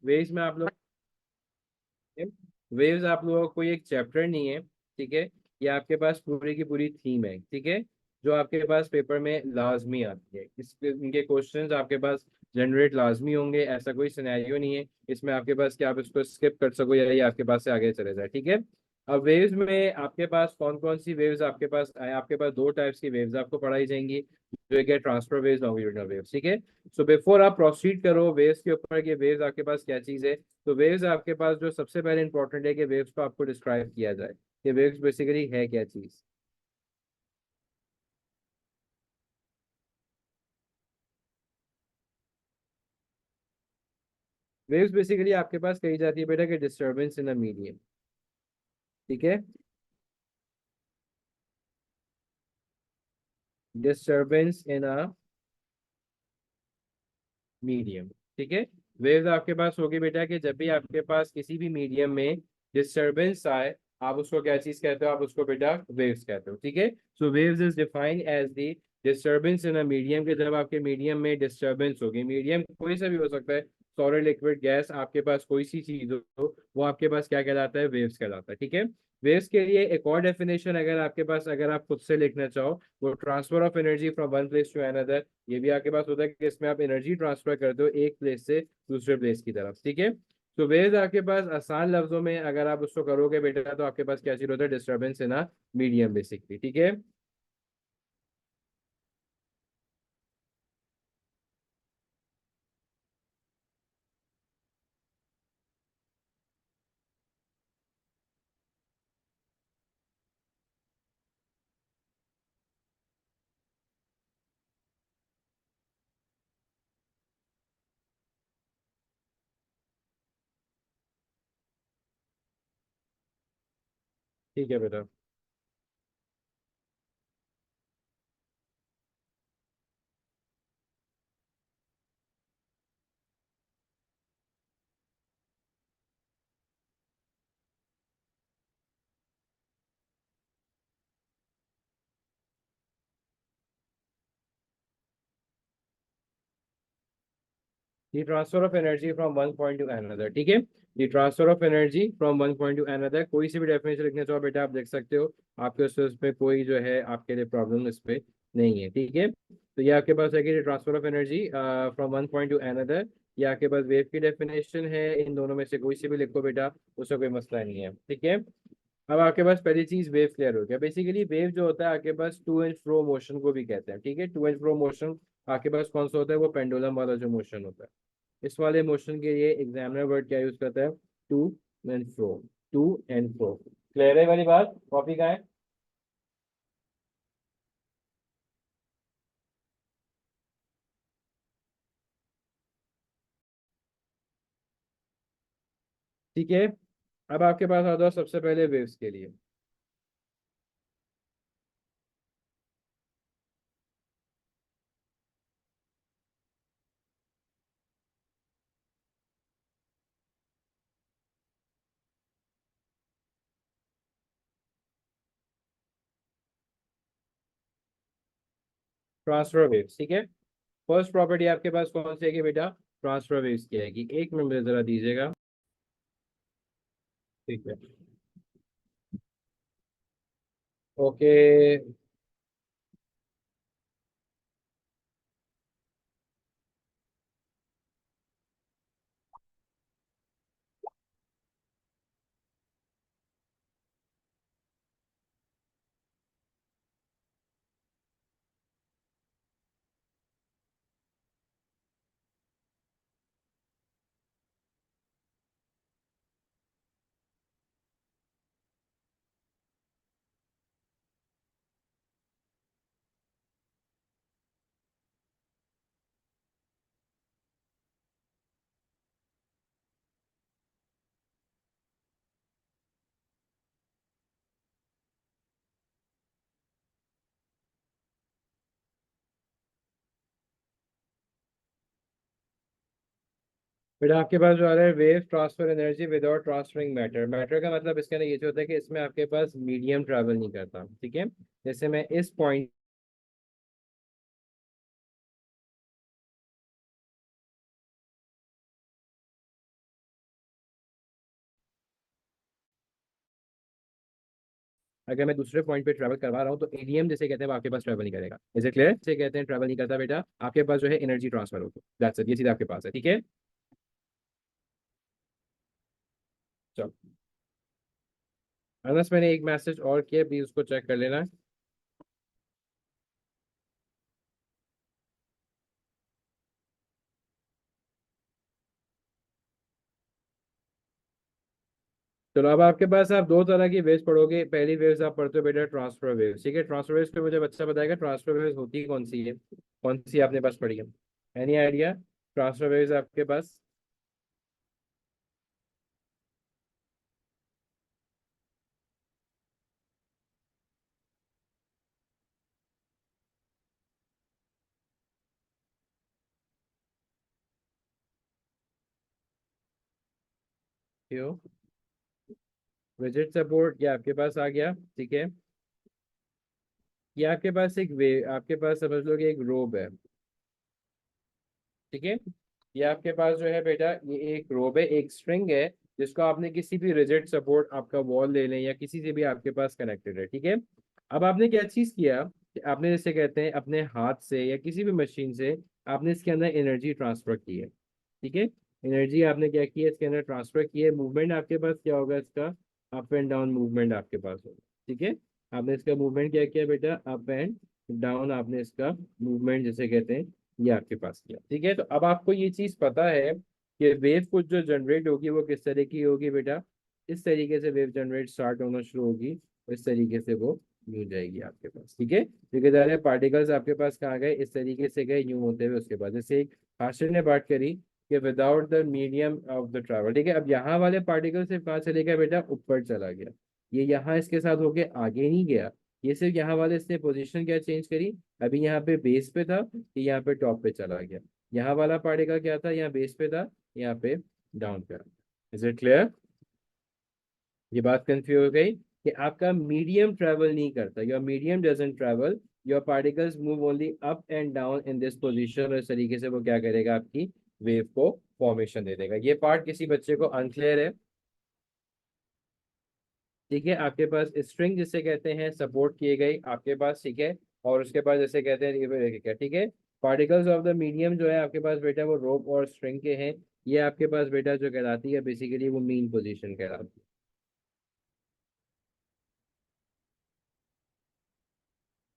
Waves में आप लोग, वेव्स आप लोगों को कोई एक चैप्टर नहीं है, ठीक है। ये आपके पास पूरी की पूरी थीम है, ठीक है, जो आपके पास पेपर में लाजमी आती है। इनके क्वेश्चंस आपके पास जनरेट लाजमी होंगे, ऐसा कोई सिनेरियो नहीं है इसमें आपके पास कि आप इसको स्किप कर सको या ये आपके पास से आगे चले जाए, ठीक है। अब वेव्स में आपके पास कौन कौन सी वेव्स आपके पास आए, आपके पास दो टाइप्स की वेव्स आपको पढ़ाई जाएंगी, जो एक है ट्रांसफर वेव्स, लॉन्गिट्यूडनल वेव्स, ठीक है। सो बिफोर आप प्रोसीड करो वेव्स के ऊपर कि वेव्स आपके पास क्या चीज़ है, तो वेव्स आपके पास जो सबसे पहले इंपॉर्टेंट है कि वेव्स को आपको डिस्क्राइब किया जाए कि वेव्स बेसिकली है क्या चीज। वेव्स बेसिकली आपके पास कही जाती है बेटा कि डिस्टर्बेंस इन अ मीडियम, ठीक है, डिस्टर्बेंस इन अ मीडियम, ठीक है। वेव्स आपके पास होगी बेटा कि जब भी आपके पास किसी भी मीडियम में डिस्टरबेंस आए, आप उसको क्या चीज कहते हो, आप उसको बेटा वेव्स कहते हो, ठीक है। So waves is defined as the disturbance in a medium, के जब आपके मीडियम में डिस्टरबेंस होगी, मीडियम कोई सा भी हो सकता है, सॉलिड लिक्विड गैस, आपके पास कोई सी चीज हो, वो आपके पास क्या कहलाता है, वेव्स कहलाता है, ठीक है। वेव्स के लिए एक और डेफिनेशन अगर आपके पास, अगर आप खुद से लिखना चाहो, वो transfer of energy from one place to another, ये भी आपके पास होता है कि इसमें आप एनर्जी ट्रांसफर करते हो एक प्लेस से दूसरे प्लेस की तरफ, ठीक है। तो वेव्स आपके पास आसान लफ्जों में अगर आप उसको करोगे बेटा, तो आपके पास क्या चीज होता है, disturbance in a medium basically, ठीक है। ठीक है बेटा। The transfer of energy from one point to another, ठीक है। The transfer of energy from one point to another, कोई सी भी डेफिनेशन लिखना चाहो बेटा आप लिख सकते हो, आपके उसमें कोई जो है आपके लिए प्रॉब्लम इस पे नहीं है, ठीक है। तो ये आपके पास है कि transfer of energy from one point to another, ये आपके पास वेव की डेफिनेशन है, इन दोनों में से कोई सी भी लिखो बेटा, उसका कोई मसला नहीं है, ठीक है। अब आपके पास पहली चीज वेव क्लियर हो गया। बेसिकली वेव जो होता है आपके पास टू एंड फ्रो मोशन को भी कहते हैं, ठीक है। टू एंड फ्रो मोशन आपके पास कौन सा होता है, वो पेंडुलम वाला जो मोशन होता है। इस वाले मोशन के लिए एग्जामिनर वर्ड क्या यूज करता है, to and fro, to and fro. Clear है वाली बात, कॉपी का है। ठीक है। अब आपके पास आ जाओ सबसे पहले वेव्स के लिए। ट्रांसफर वेव्स, ठीक है। फर्स्ट प्रॉपर्टी आपके पास कौन सी है कि बेटा ट्रांसफर वेव्स की आएगी, एक मिनट मुझे जरा दीजिएगा। ठीक है। ओके। बेटा आपके पास जो आ रहा है wave transfer energy without transferring matter, matter का मतलब इसके अंदर ये जो होता है कि इसमें आपके पास मीडियम ट्रैवल नहीं करता, ठीक है। जैसे मैं इस पॉइंट अगर मैं दूसरे पॉइंट पे ट्रैवल करवा रहा हूँ तो एडीएम जैसे कहते हैं वो आपके पास ट्रैवल नहीं करेगा। Is it clear? जैसे कहते हैं ट्रैवल नहीं करता बेटा, आपके पास जो है एनर्जी ट्रांसफर होगी, दैट्स इट, ये चीज आपके पास है, ठीक है। चलो, अनस मैंने एक मैसेज और किया, प्लीज उसको चेक कर लेना। चलो, अब आपके पास आप दो तरह की वेव्स पढ़ोगे। पहली वेव्स आप पढ़ते हो बेटा ट्रांसफर वेव्स, ठीक है। ट्रांसफर वेव्स पे मुझे बच्चा बताएगा ट्रांसफर वेव्स होती कौन सी है, कौन सी आपने पास पढ़ी है, एनी आइडिया? ट्रांसफर वेव्स आपके पास क्यों? रिजिड सपोर्ट ये आपके पास आ गया, ठीक है। ये आपके पास एक वे, आपके पास समझ लो कि एक रोब है, ठीक है। ये आपके पास जो है बेटा ये एक रोब है, एक स्ट्रिंग है, जिसको आपने किसी भी रिजिड सपोर्ट आपका वॉल ले लें या किसी से भी आपके पास कनेक्टेड है, ठीक है। अब आपने क्या चीज किया कि आपने जैसे कहते हैं अपने हाथ से या किसी भी मशीन से आपने इसके अंदर एनर्जी ट्रांसफर की है, ठीक है। एनर्जी आपने क्या की है इसके अंदर ट्रांसफर की है। मूवमेंट आपके पास क्या होगा इसका, अप एंड डाउन मूवमेंट आपके पास होगा, ठीक है। आपने इसका मूवमेंट क्या किया बेटा, अप एंड डाउन आपने इसका मूवमेंट जैसे कहते हैं ये आपके पास किया, ठीक है। तो अब आपको ये चीज पता है कि वेव कुछ जो जनरेट होगी वो किस तरह की होगी बेटा, इस तरीके से वेव जनरेट स्टार्ट होना शुरू होगी, इस तरीके से वो यूं जाएगी आपके पास, ठीक है। क्योंकि सारे पार्टिकल्स आपके पास कहाँ गए, इस तरीके से गए यूं होते हुए, उसके बाद जैसे एक हाशिर ने बात करी कि without the medium of the travel, ठीक है। अब यहाँ वाले पार्टिकल सिर्फ कहाँ चले गए बेटा, ऊपर चला गया। ये यहाँ इसके साथ होके आगे नहीं गया, ये सिर्फ यहाँ वाले इसने पोजीशन क्या चेंज करी, अभी यहाँ पे बेस पे था, ये यहाँ पे टॉप पे चला गया। यहाँ वाला पार्टिकल क्या था, यहाँ बेस पे था, यहाँ पे डाउन पे। Is it clear? ये बात कंफ्यूज हो गई कि आपका मीडियम ट्रेवल नहीं करता, your medium doesn't travel, your particles move only up and down in this position, और इस तरीके से वो क्या करेगा, आपकी वेव को फॉर्मेशन दे देगा। ये पार्ट किसी बच्चे को अनक्लियर है, ठीक है। आपके पास स्ट्रिंग जिसे कहते हैं सपोर्ट किए गए आपके पास, ठीक है। और उसके पास जैसे कहते हैं क्या, ठीक है। पार्टिकल्स ऑफ द मीडियम जो है आपके पास बेटा वो रोप और स्ट्रिंग के हैं। ये आपके पास बेटा जो कहलाती है बेसिकली वो मीन पोजीशन कहलाती है।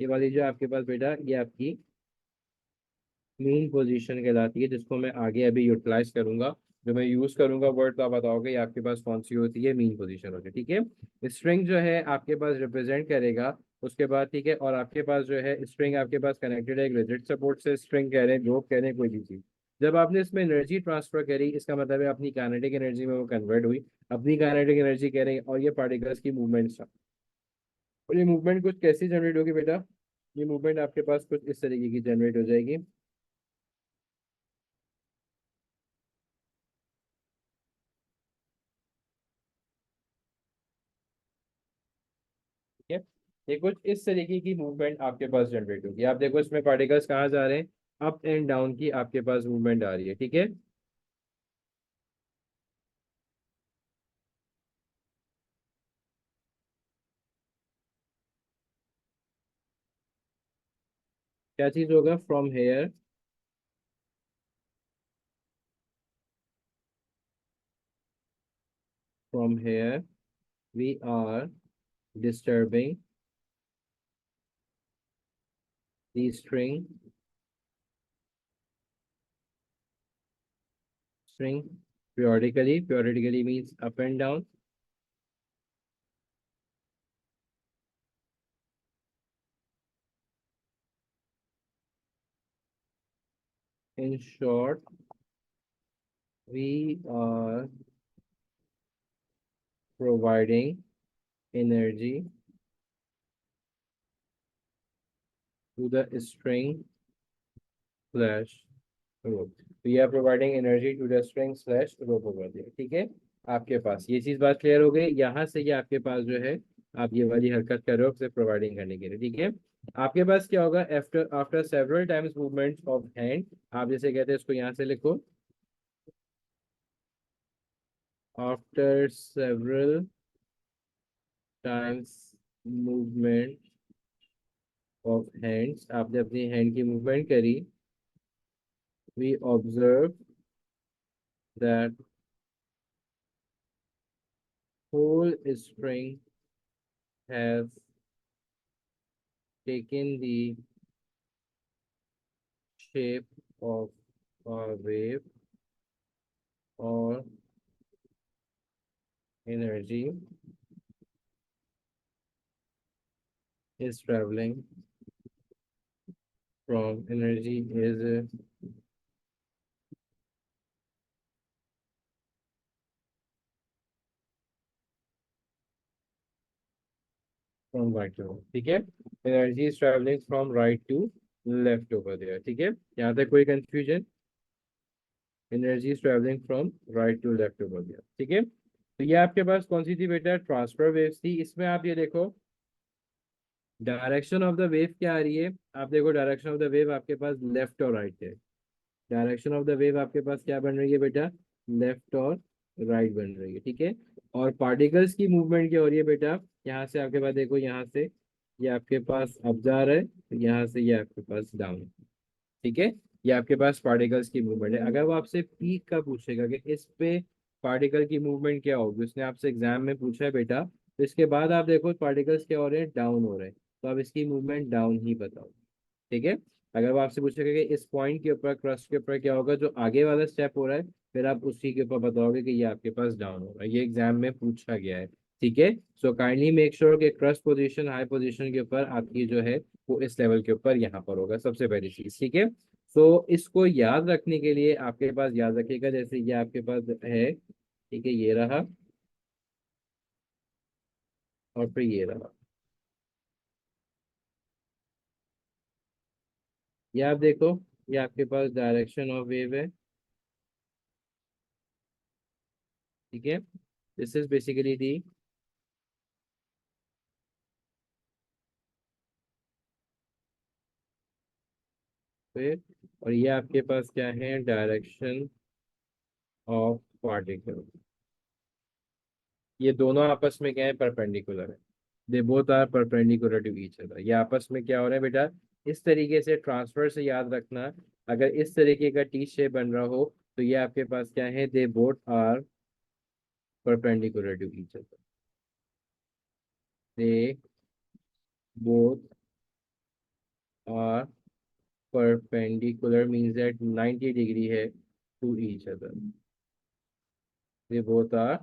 ये वाली जो आपके पास बेटा ये आपकी मीन पोजीशन कहलाती है, जिसको मैं आगे अभी यूटिलाइज करूंगा। जो मैं यूज करूंगा वर्ड तो आप बताओगे ये आपके पास कौन सी होती है, मीन पोजीशन होती है, ठीक है। स्ट्रिंग जो है आपके पास रिप्रेजेंट करेगा उसके बाद, ठीक है। और आपके पास जो है स्ट्रिंग आपके पास कनेक्टेड है एक रिजिड सपोर्ट से, स्ट्रिंग कह रहे हैं, रोप कह रहे हैं, कोई भी चीज। जब आपने इसमें एनर्जी ट्रांसफर करी इसका मतलब है अपनी काइनेटिक एनर्जी में वो कन्वर्ट हुई, अपनी काइनेटिक एनर्जी कह रहे हैं, और ये पार्टिकल्स की मूवमेंट, और ये मूवमेंट कुछ कैसी जनरेट होगी बेटा, ये मूवमेंट आपके पास कुछ इस तरीके की जनरेट हो जाएगी, ठीक है। ये कुछ इस तरीके की मूवमेंट आपके पास जनरेट होगी। आप देखो इसमें पार्टिकल्स कहाँ जा रहे हैं, अप एंड डाउन की आपके पास मूवमेंट आ रही है, ठीक है। क्या चीज होगा, from here, from here we are disturbing the string periodically, periodically means up and down, in short we are providing energy to the string slash rope, we are providing energy to the string slash rope over दिया, ठीक है। आपके पास ये चीज बात clear हो गई, यहाँ से ये आपके पास जो है आप ये वाली हरकत कर रहे हो सिर्फ प्रोवाइडिंग करने के लिए, ठीक है। आपके पास क्या होगा, after after several times movement of hand, आप जैसे कहते हैं इसको यहाँ से लिखो, after several times movement of hands, आपने अपनी हैंड की मूवमेंट करी, we observe that whole string has taken the shape of a wave or energy is traveling from energy is from right to left, ठीक है। Energy is travelling from right to left over there, ठीक है। यहाँ तक कोई confusion? Energy is travelling from right to left over there, ठीक है। तो ये आपके पास कौन सी थी बेटा? ट्रांसफर वेव्स थी। इसमें आप ये देखो डायरेक्शन ऑफ द वेव क्या आ रही है। आप देखो डायरेक्शन ऑफ द वेव आपके पास लेफ्ट और राइट है। डायरेक्शन ऑफ द वेव आपके पास क्या बन रही है बेटा? लेफ्ट और राइट बन रही है, ठीक है। और पार्टिकल्स की मूवमेंट क्या हो रही है बेटा? यहाँ से आपके पास देखो, यहाँ से ये आपके पास अप जा रहा है, तो यहाँ से ये आपके पास डाउन, ठीक है। ये आपके पास पार्टिकल्स की मूवमेंट है। अगर वो आपसे पीक का पूछेगा कि इस पे पार्टिकल की मूवमेंट क्या होगी, उसने आपसे एग्जाम में पूछा है बेटा, तो इसके बाद आप देखो पार्टिकल्स क्या हो रहे हैं? डाउन हो रहे हैं, तो आप इसकी मूवमेंट डाउन ही बताओ, ठीक है। अगर वो आपसे पूछेगा कि इस पॉइंट के ऊपर, क्रस्ट के ऊपर क्या होगा, जो आगे वाला स्टेप हो रहा है, फिर आप उसी के ऊपर बताओगे कि ये आपके पास डाउन हो रहा है। ये एग्जाम में पूछा गया है, ठीक है। सो काइंडली मेक श्योर कि क्रस्ट पोजीशन, हाई पोजीशन के ऊपर आपकी जो है वो इस लेवल के ऊपर यहाँ पर होगा, सबसे पहली चीज, ठीक है। सो इसको याद रखने के लिए आपके पास याद रखिएगा, जैसे ये आपके पास है, ठीक है, ये रहा और फिर ये रहा। ये आप देखो, ये आपके पास डायरेक्शन ऑफ वेव है, ठीक है। दिस इज बेसिकली दी, फिर और ये आपके पास क्या है? Direction of particle. ये दोनों आपस में क्या है? परपेंडिकुलर है। They both are perpendicular to each other. ये आपस में क्या हो रहा है बेटा? इस तरीके से ट्रांसफर से याद रखना। अगर इस तरीके का टी शेप बन रहा हो, तो ये आपके पास क्या है? They both are perpendicular to each other. They both are perpendicular means that 90 degree है to each other. They both are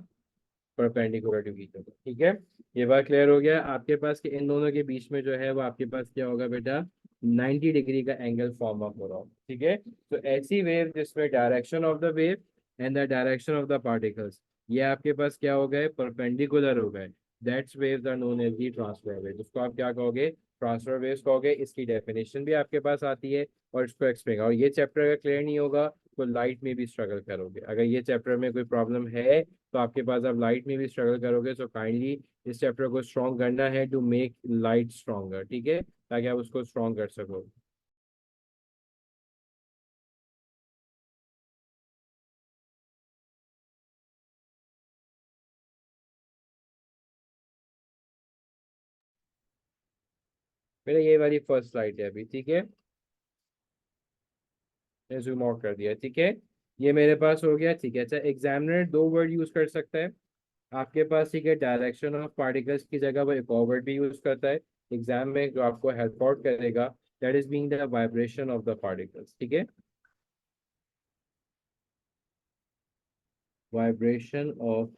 perpendicular to each other, ठीक है। ये बात क्लियर हो गया आपके पास कि इन दोनों के बीच में जो है वो आपके पास क्या होगा बेटा? 90 डिग्री का एंगल फॉर्म अप हो रहा हो, ठीक है। तो ऐसी वेव जिसमें direction of the wave and the direction of the particles, ये आपके पास क्या हो गए? परपेंडिकुलर हो गए। That's waves are known as the transfer wave, जिसको आप क्या कहोगे? ट्रांसफर वेव्स कहोगे। इसकी डेफिनेशन भी आपके पास आती है और इसको एक्सप्लेन। और ये चैप्टर अगर क्लियर नहीं होगा तो लाइट में भी स्ट्रगल करोगे। अगर ये चैप्टर में कोई प्रॉब्लम है तो आपके पास आप लाइट में भी स्ट्रगल करोगे। सो काइंडली इस चैप्टर को स्ट्रॉन्ग करना है टू मेक लाइट स्ट्रॉन्गर, ठीक है, ताकि आप उसको स्ट्रॉन्ग कर सको। मेरा ये वाली फर्स्ट स्लाइड है अभी, ठीक है। मैंने जूम आउट कर दिया, ठीक है। ये मेरे पास हो गया, ठीक है। अच्छा, एग्जामिनर दो वर्ड यूज कर सकता है आपके पास, ठीक है। डायरेक्शन ऑफ पार्टिकल्स की जगह वो एक और वर्ड भी यूज करता है एग्जाम में, जो आपको हेल्प आउट करेगा। That is being the vibration of the particles, ठीक है। वाइब्रेशन ऑफ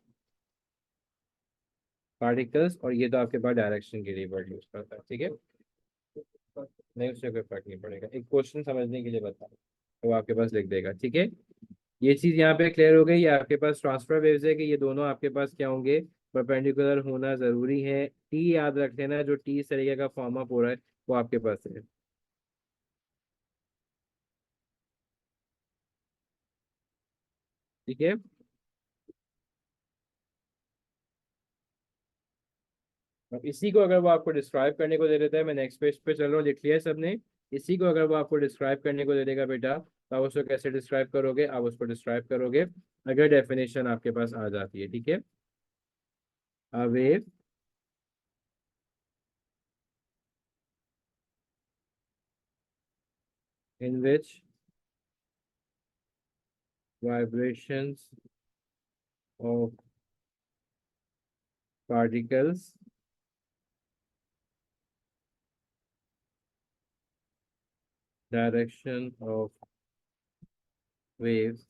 पार्टिकल्स, और ये तो आपके पास डायरेक्शन के लिए वर्ड यूज करता है, ठीक है। नहीं, उससे कोई फर्क नहीं पड़ेगा, एक क्वेश्चन समझने के लिए बता तो वो आपके पास लिख देगा, ठीक है। ये चीज यहाँ पे क्लियर हो गई। ये आपके पास ट्रांसफर वेव्स है कि ये दोनों आपके पास क्या होंगे? परपेंडिकुलर होना जरूरी है। टी याद रख लेना, जो टी इस तरीके का फॉर्म अप हो रहा है वो आपके पास है, ठीक है। अब इसी को अगर वो आपको डिस्क्राइब करने को दे देता है, मैं नेक्स्ट पेज पे चल रहा हूँ, लिख लिया है सबने। इसी को अगर वो आपको डिस्क्राइब करने को दे देगा बेटा, तो आप उसको कैसे डिस्क्राइब करोगे? आप उसको डिस्क्राइब करोगे अगर डेफिनेशन आपके पास आ जाती है, ठीक है। A wave in which vibrations of particles direction of waves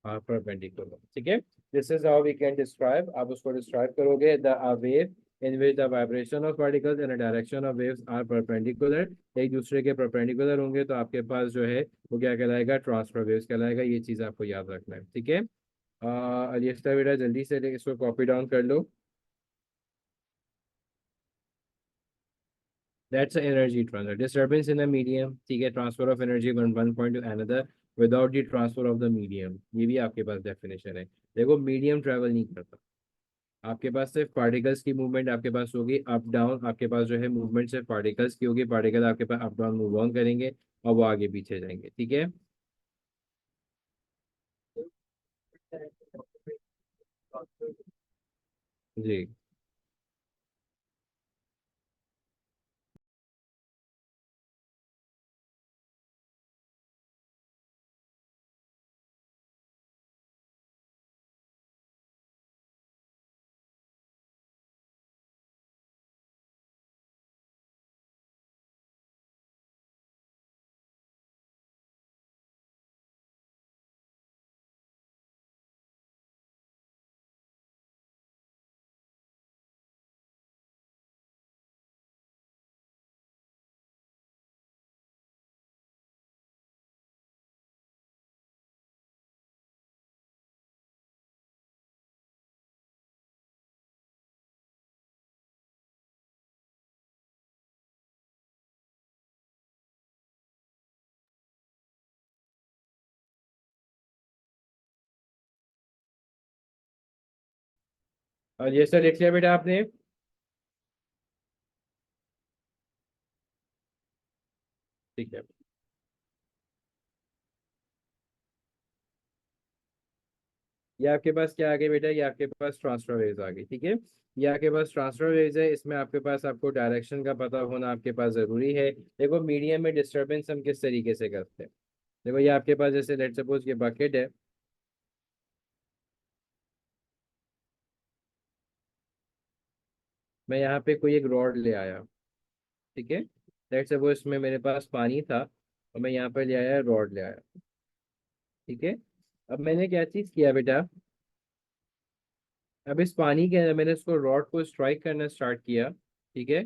are perpendicular. ठीक है, this is how we can describe. आप उसको describe करोगे the a wave in which the vibration of particles in a direction of waves are perpendicular, एक दूसरे के perpendicular होंगे तो आपके पास जो है वो क्या कहलाएगा, ट्रांसफर वेव्स कहलाएगा। ये चीज आपको याद रखना है, ठीक है। अलिस्ता बेटा जल्दी से इसको कॉपी डाउन कर लो। That's an energy transfer. Disturbance in a medium, ठीक है, transfer of energy one one point to another without the transfer of the medium. ये भी आपके पास डेफिनेशन है। देखो मीडियम ट्रेवल नहीं करता, आपके पास सिर्फ पार्टिकल्स की मूवमेंट आपके पास होगी, अप डाउन आपके पास जो है मूवमेंट सिर्फ पार्टिकल्स की होगी। पार्टिकल आपके पास अप डाउन मूव ऑन करेंगे और वो आगे पीछे जाएंगे, ठीक है। जी। और ये सर लिख लिया बेटा आपने। ठीक है, ये आपके पास क्या आ गया बेटा, ये आपके पास ट्रांसफर वेव्स आ गई, ठीक है। ये आपके पास ट्रांसफर वेव्स है, इसमें आपके पास आपको डायरेक्शन का पता होना आपके पास जरूरी है। देखो मीडियम में डिस्टरबेंस हम किस तरीके से करते हैं। देखो ये आपके पास जैसे लेट सपोज ये बकेट है, मैं यहाँ पे कोई एक रॉड ले आया, ठीक है। लेट सपोज इसमें मेरे पास पानी था और मैं यहाँ पे ले आया, रॉड ले आया, ठीक है। अब मैंने क्या चीज किया बेटा, अब इस पानी के अंदर मैंने इसको रॉड को स्ट्राइक करना स्टार्ट किया, ठीक है।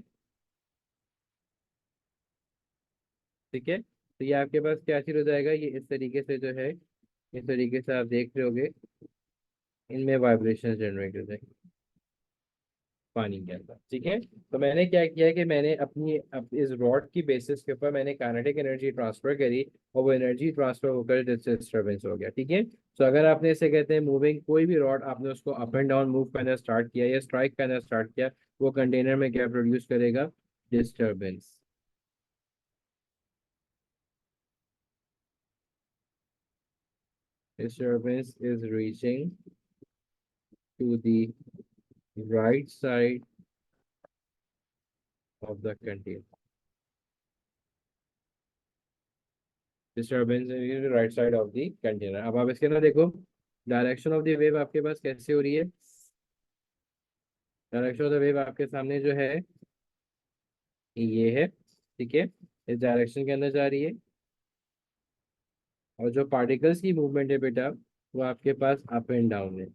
ठीक है, तो ये आपके पास क्या चीज हो जाएगा, ये इस तरीके से जो है, इस तरीके से आप देख रहे होगे, इनमें वाइब्रेशन जनरेट हो जाएंगे पानी के अंदर, ठीक है। तो मैंने क्या किया कि मैंने इस रॉड की बेसिस के ऊपर मैंने काइनेटिक एनर्जी ट्रांसफर करी और वो एनर्जी ट्रांसफर होकर डिस्टर्बेंस हो गया, ठीक है। तो अगर आपने इसे कहते हैं मूविंग, कोई भी रॉड आपने उसको अप एंड डाउन मूव करना स्टार्ट किया या स्ट्राइक करना स्टार्ट किया, वो कंटेनर में क्या प्रोड्यूस करेगा, disturbance. Disturbance is reaching to the right side of the container. Disturbance is the right side of the container. अब आप इसके ना देखो, डायरेक्शन ऑफ द वेव आपके पास कैसे हो रही है। डायरेक्शन ऑफ द वेव आपके सामने जो है ये है, ठीक है। इस डायरेक्शन के अंदर जा रही है और जो पार्टिकल्स की मूवमेंट है बेटा, वो आपके पास अप एंड डाउन है।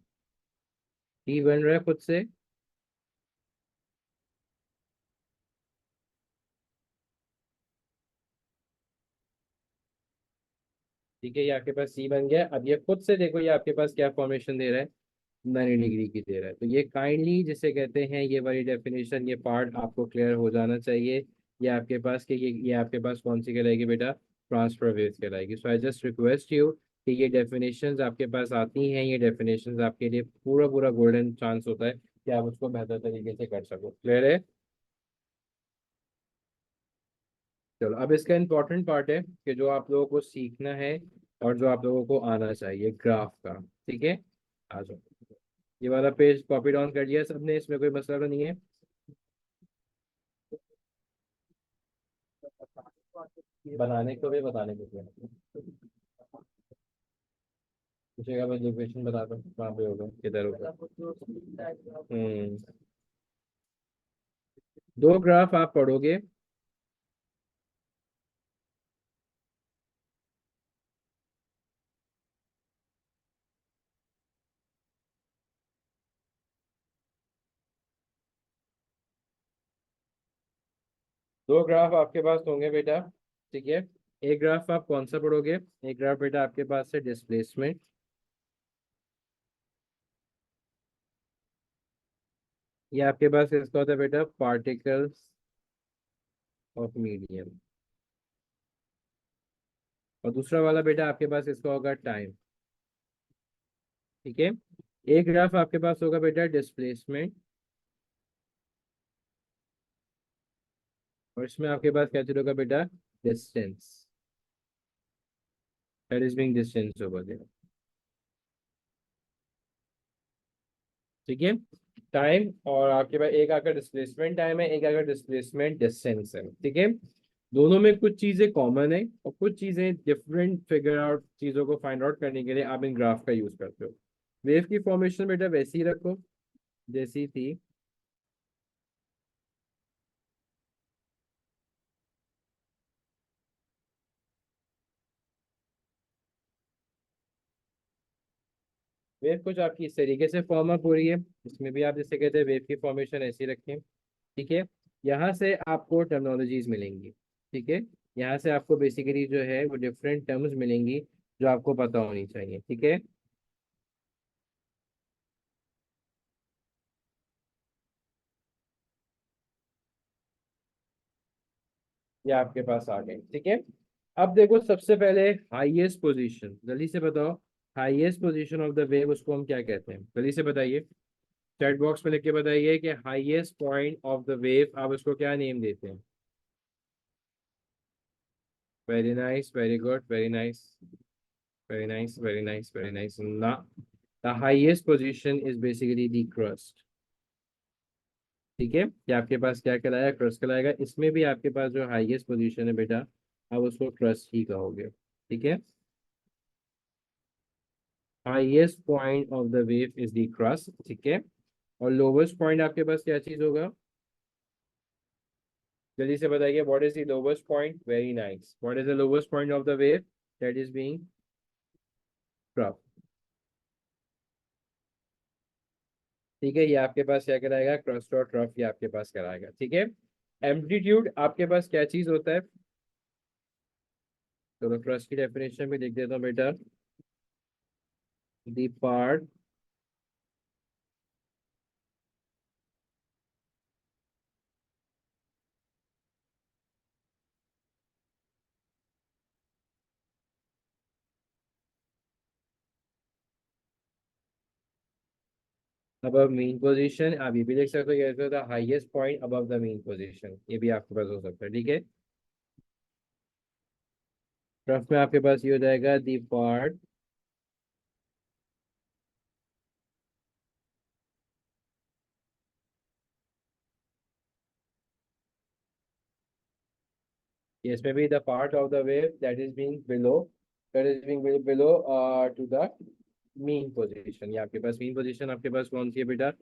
ई बन रहा है खुद से, ठीक है। ये आपके पास सी बन गया। अब ये खुद से देखो, ये आपके पास क्या फॉर्मेशन दे रहा है, 90 डिग्री की दे रहा है। तो ये काइंडली जिसे कहते हैं, ये वाली डेफिनेशन, ये पार्ट आपको क्लियर हो जाना चाहिए। ये आपके पास कि ये आपके पास कौन सी कहलाएगी बेटा, ट्रांसफर वेव्स कहलाएगी। So I just request you कि ये डेफिनेशंस आपके पास आती हैं, ये डेफिनेशंस आपके लिए पूरा पूरा गोल्डन चांस होता है कि आप उसको बेहतर तरीके से कर सको। क्लियर है। चलो अब इसका इम्पोर्टेंट पार्ट है कि जो आप लोगों को सीखना है और जो आप लोगों को आना चाहिए, ग्राफ का, ठीक है। आ जाओ, ये वाला पेज कॉपी डाउन कर लिया सबने, इसमें कोई मसला तो नहीं है। बनाने को भी बताने को भी पूछेगा, मैं लोकेशन बता दो कहाँ पे होगा, किधर होगा। हम्म। दो ग्राफ आप पढ़ोगे। दो ग्राफ आपके पास होंगे बेटा, ठीक है। एक ग्राफ आप कौन सा पढ़ोगे? एक ग्राफ बेटा आपके पास है डिस्प्लेसमेंट, ये आपके पास इसका होता है बेटा पार्टिकल्स ऑफ मीडियम। और दूसरा वाला बेटा आपके पास इसका होगा टाइम, ठीक है। एक ग्राफ आपके पास होगा बेटा डिस्प्लेसमेंट, और इसमें आपके पास क्या चलेगा बेटा? Distance, that is being distance over there, ठीक है। टाइम और आपके पास एक आकर डिस्प्लेसमेंट टाइम है, एक आकर डिस्प्लेसमेंट डिस्टेंस है, ठीक है। दोनों में कुछ चीजें कॉमन है और कुछ चीजें डिफरेंट, फिगर आउट चीजों को फाइंड आउट करने के लिए आप इन ग्राफ का यूज करते हो। वेव की फॉर्मेशन बेटा वैसी ही रखो जैसी थी। वेव कुछ आपकी इस तरीके से फॉर्म अप हो रही है, इसमें भी आप जैसे कहते हैं वेव की फॉर्मेशन ऐसी रखें, ठीक है। यहाँ से आपको टर्मिनोलॉजीज मिलेंगी, ठीक है। यहाँ से आपको बेसिकली जो है वो डिफरेंट टर्म्स मिलेंगी जो आपको पता होनी चाहिए, ठीक है। ये आपके पास आ गए, ठीक है। अब देखो सबसे पहले हाईएस्ट पोजीशन, जल्दी से बताओ। Highest position of the wave उसको हम क्या कहते हैं? जल्दी से बताइए, चैट बॉक्स में लिख के बताइए कि highest point of the wave आप उसको क्या नेम देते हैं? Very nice, very good, very nice, very nice, very nice, very nice ना। The highest position is basically the crust, ठीक है। ये आपके पास क्या कहलाएगा? क्रस्ट कहलाएगा। इसमें भी आपके पास जो हाईएस्ट पोजीशन है बेटा, आप उसको क्रस्ट ही कहोगे, ठीक है। Highest point of the wave is the crust, ठीक है। और लोवेस्ट पॉइंट आपके पास क्या चीज होगा? जल्दी से बताइए, what is the lowest point? Very nice, what is the lowest point of the wave? That is being trough, ठीक है। ये आपके पास क्या कराएगा? क्रस्ट और ट्रफ ये आपके पास कराएगा, ठीक है। एम्पलीट्यूड आपके पास क्या चीज होता है? तो क्रस्ट की डेफिनेशन भी लिख देता हूँ बेटा, the part above mean position, आप ये भी लिख सकते हो, ये होता है highest point above the mean position, ये भी आपके पास हो सकता है, ठीक है। रफ में आपके पास ये हो जाएगा दी पार्ट इसमें भी the part of the wave that is being below, that is being below to the mean position. ये आपके पास मीन पोजीशन आपके पास कौन सी है बेटा?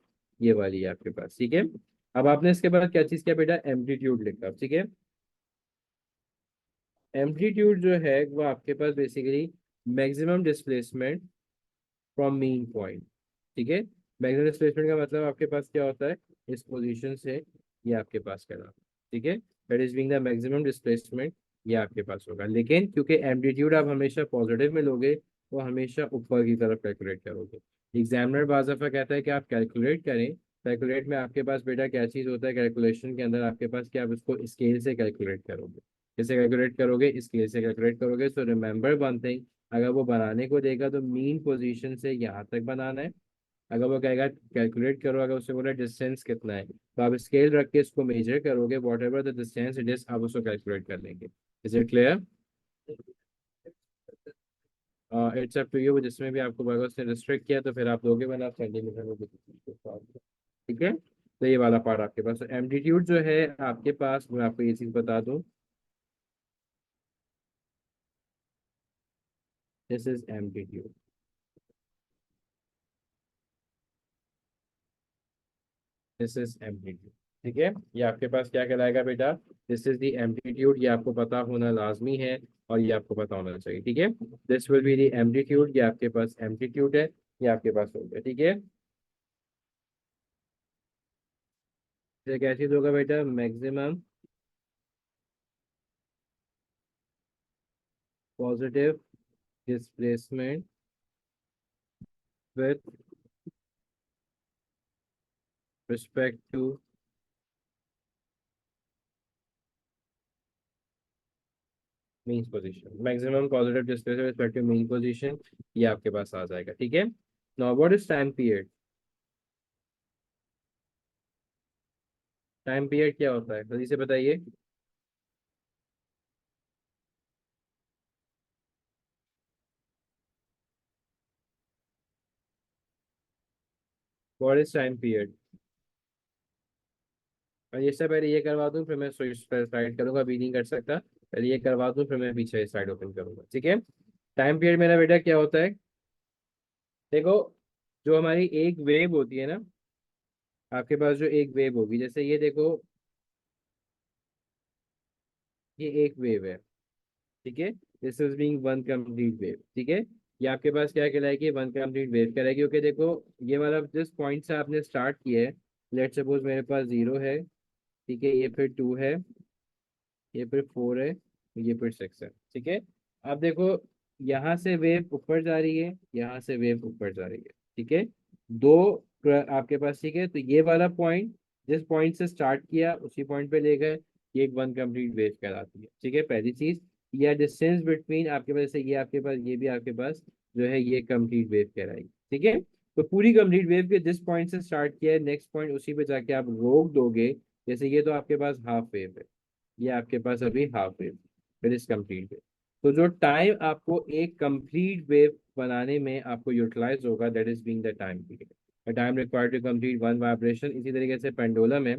ये वाली है आपके पास, ठीक है। अब आपने इसके बाद क्या चीज किया बेटा? एम्पलीट्यूड लिखा, ठीक है। एम्पलीट्यूड जो है वो आपके पास basically maximum displacement from mean point, ठीक है। मैक्सिमम डिस्प्लेसमेंट का मतलब आपके पास क्या होता है? इस पोजीशन से ये आपके पास करना, ठीक है। That is being the maximum displacement, ये आपके पास होगा। लेकिन क्योंकि एम्पलीट्यूड आप हमेशा पॉजिटिव में लोगे, तो हमेशा ऊपर की तरफ कैलकुलेट करोगे। एग्जामिनर बाज़ दफा कहता है कि आप कैलकुलेट करें। कैलकुलेट में आपके पास बेटा क्या चीज़ होता है? कैलकुलेशन के अंदर आपके पास क्या, आप इसको स्केल से कैलकुलेट करोगे। जैसे कैलकुलेट करोगे, स्केल से कैलकुलेट करोगे, तो रिमेंबर वन थिंग, अगर वो बनाने को देगा तो मीन पोजीशन से यहाँ तक बनाना है। अगर वो कहेगा कैलकुलेट करो, अगर उससे बोला डिस्टेंस कितना है, तो आप स्केल रख के इसको मेजर करोगे, whatever the distance it is, आप उसको कैलकुलेट कर लेंगे। Is it clear? It's up to you, जिसमें भी आपको अगर उसने रिस्ट्रिक्ट किया तो फिर आप दोगे, वरना आप सेंटीमीटर में भी, ठीक है। तो ये वाला पार्ट आपके पास एम्पलीट्यूड जो है आपके पास, मैं आपको ये चीज बता दूं, this is amplitude, this is amplitude. ठीक है, ये आपके पास क्या कहलाएगा बेटा, दिस इज द एम्पलीट्यूड। ये आपको पता होना लाजमी है और ये आपको पता होना चाहिए। ठीक है, this will be the amplitude, ये आपके पास एम्पलीट्यूड है, ये आपके पास हो गया। ठीक है, ये क्या चीज होगा बेटा, maximum positive displacement with respect to mean position, maximum positive displacement with respect to mean position, ये आपके पास आ जाएगा। ठीक है, now what is time period, time period क्या होता है जल्दी से बताइए। व्हाट इज टाइम पीरियड, और ये सब पहले ये करवा दूं फिर मैं स्लाइड करूंगा, अभी नहीं कर सकता, पहले ये करवा दूं फिर मैं पीछे स्लाइड ओपन करूंगा। ठीक है, टाइम पीरियड मेरा बेटा क्या होता है, देखो जो हमारी एक वेव होती है ना, आपके पास जो एक वेव होगी, जैसे ये देखो, ये एक वेव है। ठीक है, this is being one complete wave. ठीक है, ये आपके पास क्या कहलाएगी, वन कंप्लीट वेव कहलाएगी। क्योंकि देखो ये वाला जिस पॉइंट से आपने स्टार्ट किया है, लेट सपोज मेरे पास 0 है, ठीक है, ये फिर 2 है, ये फिर 4 है, ये फिर 6 है। ठीक है, अब देखो यहाँ से वेव ऊपर जा रही है, यहाँ से वेव ऊपर जा रही है। ठीक है, दो आपके पास। ठीक है, तो ये वाला पॉइंट जिस पॉइंट से स्टार्ट किया उसी पॉइंट पे ले गए, ये एक वन कंप्लीट वेव कहलाती है। ठीक है, पहली चीज, या डिस्टेंस बिटवीन आपके पास, जैसे ये आपके पास, ये भी आपके पास जो है ये कंप्लीट वेव कहलाएगी। ठीक है, तो पूरी कंप्लीट वेव के जिस पॉइंट से स्टार्ट किया है नेक्स्ट पॉइंट उसी पे जाके आप रोक दोगे। जैसे ये तो आपके पास हाफ वेव है, ये आपके पास अभी हाफ वेव, फिर इस कंप्लीट वेव। तो जो टाइम आपको एक कंप्लीट वेव बनाने में आपको यूटिलाइज होगा, that is being the time period, time required to complete one vibration. इसी तरीके से पेंडुलम है,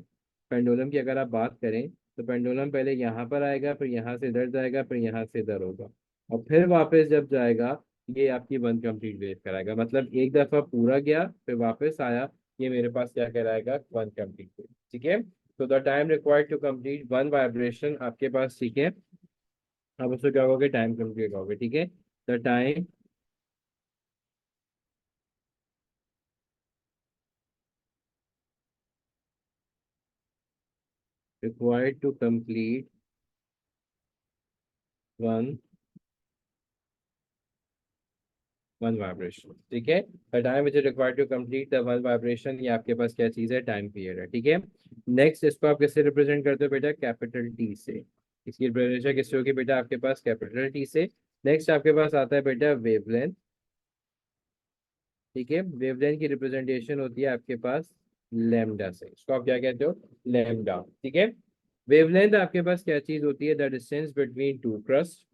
पेंडुलम की अगर आप बात करें तो पेंडुलम पहले यहाँ पर आएगा, फिर यहाँ से इधर जाएगा, फिर यहाँ से इधर होगा, और फिर वापस जब जाएगा ये आपकी वन कंप्लीट वेव कराएगा। मतलब एक दफा पूरा गया फिर वापस आया, ये मेरे पास क्या कराएगा, वन कंप्लीट वेव। ठीक है, तो the time required to complete one vibration आपके पास। ठीक है, आप उसको क्या कहोगे, टाइम कंप्लीट कहोगे। ठीक है, the time required to complete one one vibration. ठीक है, the time which is required to complete the one vibration, ये आपके पास क्या चीज है, टाइम पीरियड है। ठीक है, नेक्स्ट इसको आप किससे रिप्रेजेंट करते हो बेटा, कैपिटल टी से। इसकी रिप्रेजेंटेशन किससे होगी बेटा, आपके पास कैपिटल टी से। नेक्स्ट आपके पास आता है बेटा वेवलेंथ। ठीक है, वेवलेंथ की रिप्रेजेंटेशन होती है आपके पास लैम्डा से, इसको आप क्या कहते हो, लैम्डा। ठीक है, वेवलेंथ आपके पास क्या चीज होती है, the distance between two crust,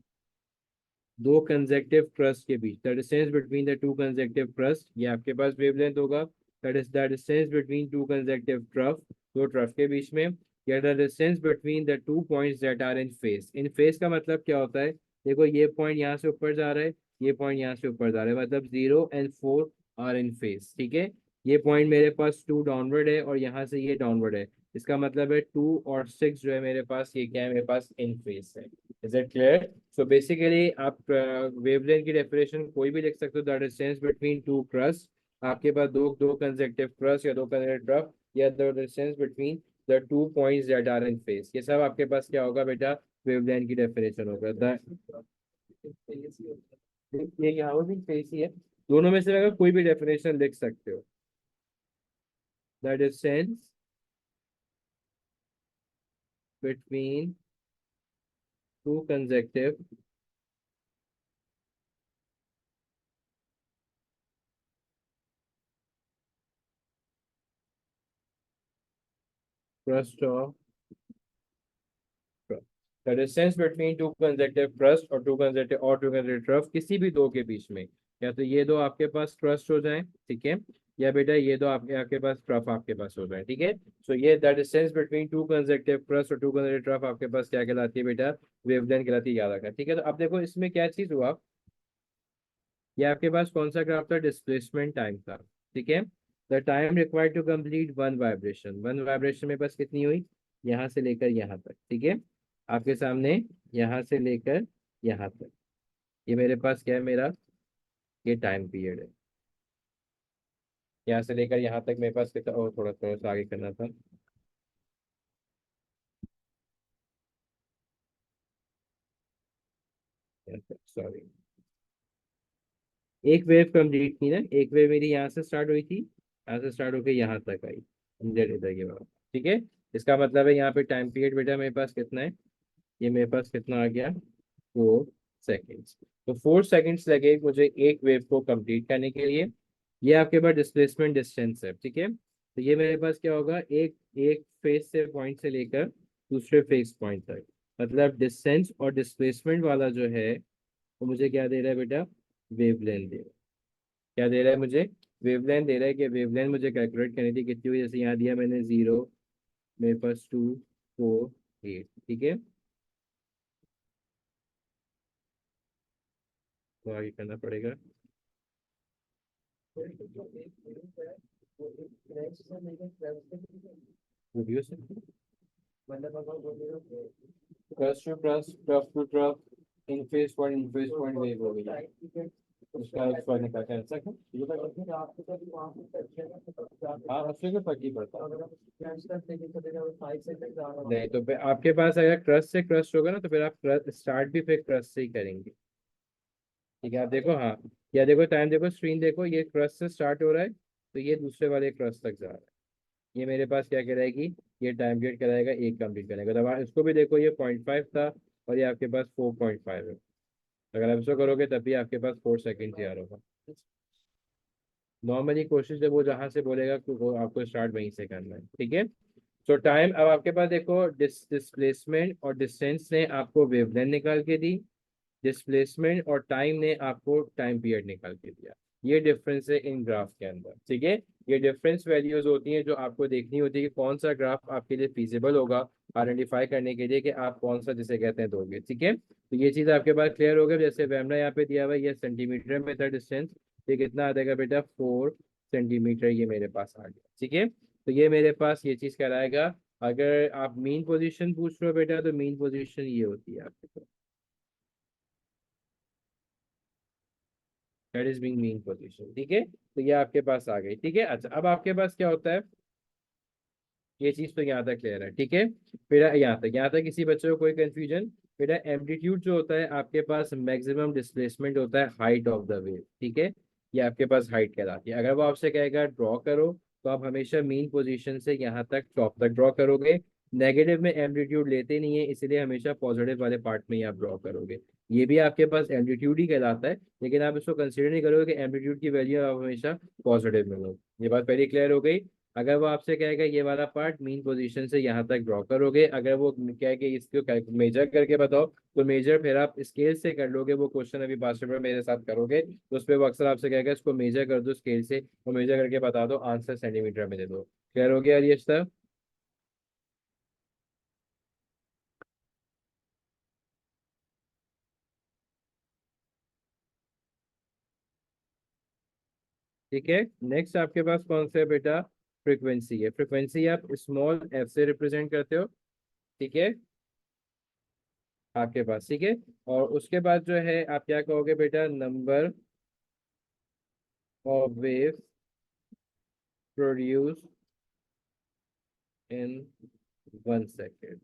दो कंजेक्टिव क्रस्ट के बीच, the distance between the two consecutive crust, ये आपके पास वेवलेंथ होगा। That is the distance between two consecutive trough, दो ट्रफ के बीच में, या the distance between the two points that are in phase. In phase का मतलब क्या होता है, देखो ये पॉइंट यहाँ से ऊपर जा रहा है, ये पॉइंट यहाँ से ऊपर जा रहा है, मतलब 0 और 4 आर इन फेस। ठीक है, ये पॉइंट मेरे पास 2 डाउनवर्ड है और यहाँ से ये डाउनवर्ड है, इसका मतलब है 2 और 6 जो है मेरे पास, ये क्या है, मेरे पास इन फेस है। Is it clear. So basically आप वेवलेंथ की डेफिनेशन कोई भी लिख सकते हो, the distance between two crest, आपके पास दो दो कंसेक्टिव क्रस्ट या दो कंसेक्टिव ट्रफ, या the distance between the two points that are in phase, ये सब आपके पास क्या होगा बेटा, वेवलेंथ की डेफिनेशन होगा। ये यहाँ भी फेस ही है, दोनों में से अगर कोई भी डेफिनेशन लिख सकते हो, the distance between two consecutive crust of, the distance between two consecutive crust और टू कंसेक्टिव ट्रफ, किसी भी दो के बीच में, या तो ये दो आपके पास क्रस्ट हो जाए, ठीक है, या बेटा ये दो आपके आपके पास ट्रफ आपके पास हो जाए। ठीक है, सो ये the distance between two consecutive crust और टू कंसेक्टिव ट्रफ आपके पास क्या कहलाती है बेटा, वेवलेंथ कहलाती है, याद रखना। ठीक है, तो अब देखो इसमें क्या चीज हुआ, ये आपके पास कौन सा ग्राफ था, डिस्प्लेसमेंट टाइम था, ठीक है। The time required to complete one vibration में बस कितनी हुई, यहाँ से लेकर यहाँ तक, ठीक है। आपके सामने यहाँ से लेकर यहाँ तक, ये मेरे पास क्या है, मेरा ये टाइम पीरियड है। यहाँ से लेकर यहाँ तक मेरे पास कितना, और थोड़ा थोड़ा सा आगे करना था, सॉरी। एक वेव कंप्लीट की ना, एक वेव मेरी यहाँ से स्टार्ट हुई थी, यहाँ से स्टार्ट होकर यहाँ तक आई, इधर इधर के बाद, ठीक है। इसका मतलब है यहाँ पे टाइम पीरियड बेटा मेरे पास कितना है, ये मेरे पास कितना आ गया, 4 सेकेंड्स। तो 4 सेकेंड्स लगे मुझे एक वेव को कंप्लीट करने के लिए। ये आपके पास डिस्प्लेसमेंट डिस्टेंस है, ठीक है। तो ये मेरे पास क्या होगा, एक एक फेज से पॉइंट से लेकर दूसरे फेज पॉइंट तक, मतलब डिस्टेंस और डिस्प्लेसमेंट वाला जो है वो मुझे क्या दे रहा है बेटा, वेवलेंथ दे रहा है। क्या दे रहा है मुझे, वेवलेंथ दे रहा है। कि वेवलेंथ मुझे कैलकुलेट करनी थी कितनी हुई, जैसे यहाँ दिया मैंने 0, मेरे पास 2, 4, 8, ठीक है। तो आगे करना पड़ेगा। वीडियो से trust to trust, trust to trust, in phase point wave हो गई। उसका एक सवाल निकाल के आंसर है ये बता हाँ उससे कोई फर्क नहीं पड़ता। नहीं तो फिर आपके पास अगर क्रस्ट से क्रस्ट होगा ना, तो फिर आप स्टार्ट भी फिर क्रस्ट से ही करेंगे, ठीक है। आप देखो, हाँ, या देखो टाइम, देखो स्क्रीन, देखो ये क्रस्ट से स्टार्ट हो रहा है, तो ये दूसरे वाले क्रस्ट तक जा रहा है। ये मेरे पास क्या कराएगी, ये टाइम पीरियड कराएगा एक कंप्लीट करने का। तो आप इसको भी देखो, ये 0.5 था और ये आपके पास 4.5 है। अगर आप इसको करोगे तब भी आपके पास 4 सेकेंड तैयार होगा। नॉर्मली कोशिश है वो जहां से बोलेगा कि वो आपको स्टार्ट वहीं से करना है, ठीक है। तो टाइम अब आपके पास देखो, डिस्प्लेसमेंट और डिस्टेंस ने आपको वेवलेंथ निकाल के दी, डिस्प्लेसमेंट और टाइम ने आपको टाइम पीरियड निकाल के दिया। ये डिफरेंस है इन ग्राफ के अंदर, ठीक है। ये डिफरेंस वैल्यूज होती हैं जो आपको देखनी होती है कि कौन सा ग्राफ आपके लिए फिजिबल होगा आइडेंटिफाई करने के लिए कि आप कौन सा जिसे कहते हैं दोगे, ठीक है। तो ये चीज आपके पास क्लियर हो गया। जैसे वैमना यहाँ पे दिया हुआ है, ये सेंटीमीटर में था डिस्टेंस, ये कितना आ जाएगा बेटा, 4 सेंटीमीटर, ये मेरे पास आ गया, ठीक है। तो ये मेरे पास ये चीज कराएगा। अगर आप मीन पोजीशन पूछ रहे हो बेटा, तो मीन पोजीशन ये होती है आपके पास, that is being mean position, ठीक है। तो ये आपके पास आ गई, ठीक है। अच्छा, अब आपके पास क्या होता है, ये चीज तो यहाँ तक क्लियर है, ठीक है। फिर यहाँ तक किसी बच्चे को कोई कंफ्यूजन, फिर एम्पलीट्यूड जो होता है आपके पास मैक्सिमम डिस्प्लेसमेंट होता है हाइट ऑफ द वेव, ठीक है। ये आपके पास हाइट कहलाती है। अगर वो आपसे कहेगा ड्रॉ करो, तो आप हमेशा मीन पोजीशन से यहाँ तक टॉप तक ड्रॉ करोगे। नेगेटिव में एम्पलीट्यूड लेते नहीं है, इसलिए हमेशा पॉजिटिव वाले पार्ट में ही आप ड्रॉ करोगे। ये भी आपके पास एम्पलीट्यूड ही कहलाता है, लेकिन आप इसको कंसिडर नहीं करोगे कि एम्पलीट्यूड की वैल्यू आप हमेशा पॉजिटिव में लो। ये बात पहले क्लियर हो गई। अगर वो आपसे कहेगा ये वाला पार्ट मीन पोजीशन से यहाँ तक ड्रॉ करोगे, अगर वो कहे कि इसको मेजर करके बताओ, तो मेजर फिर आप स्केल से कर लोगे। वो क्वेश्चन अभी पास पेपर मेरे साथ करोगे, तो उस पर वो अक्सर आपसे कहेगा इसको मेजर कर दो स्केल से, वो मेजर करके बता दो, आंसर सेंटीमीटर में दे दो। क्लियर हो गया ये सब, ठीक है। नेक्स्ट आपके पास कौन सा है बेटा, फ्रीक्वेंसी है। फ्रीक्वेंसी आप स्मॉल एफ से रिप्रेजेंट करते हो, ठीक है, आपके पास, ठीक है। और उसके बाद जो है आप क्या कहोगे बेटा, number of wave produce in 1 second.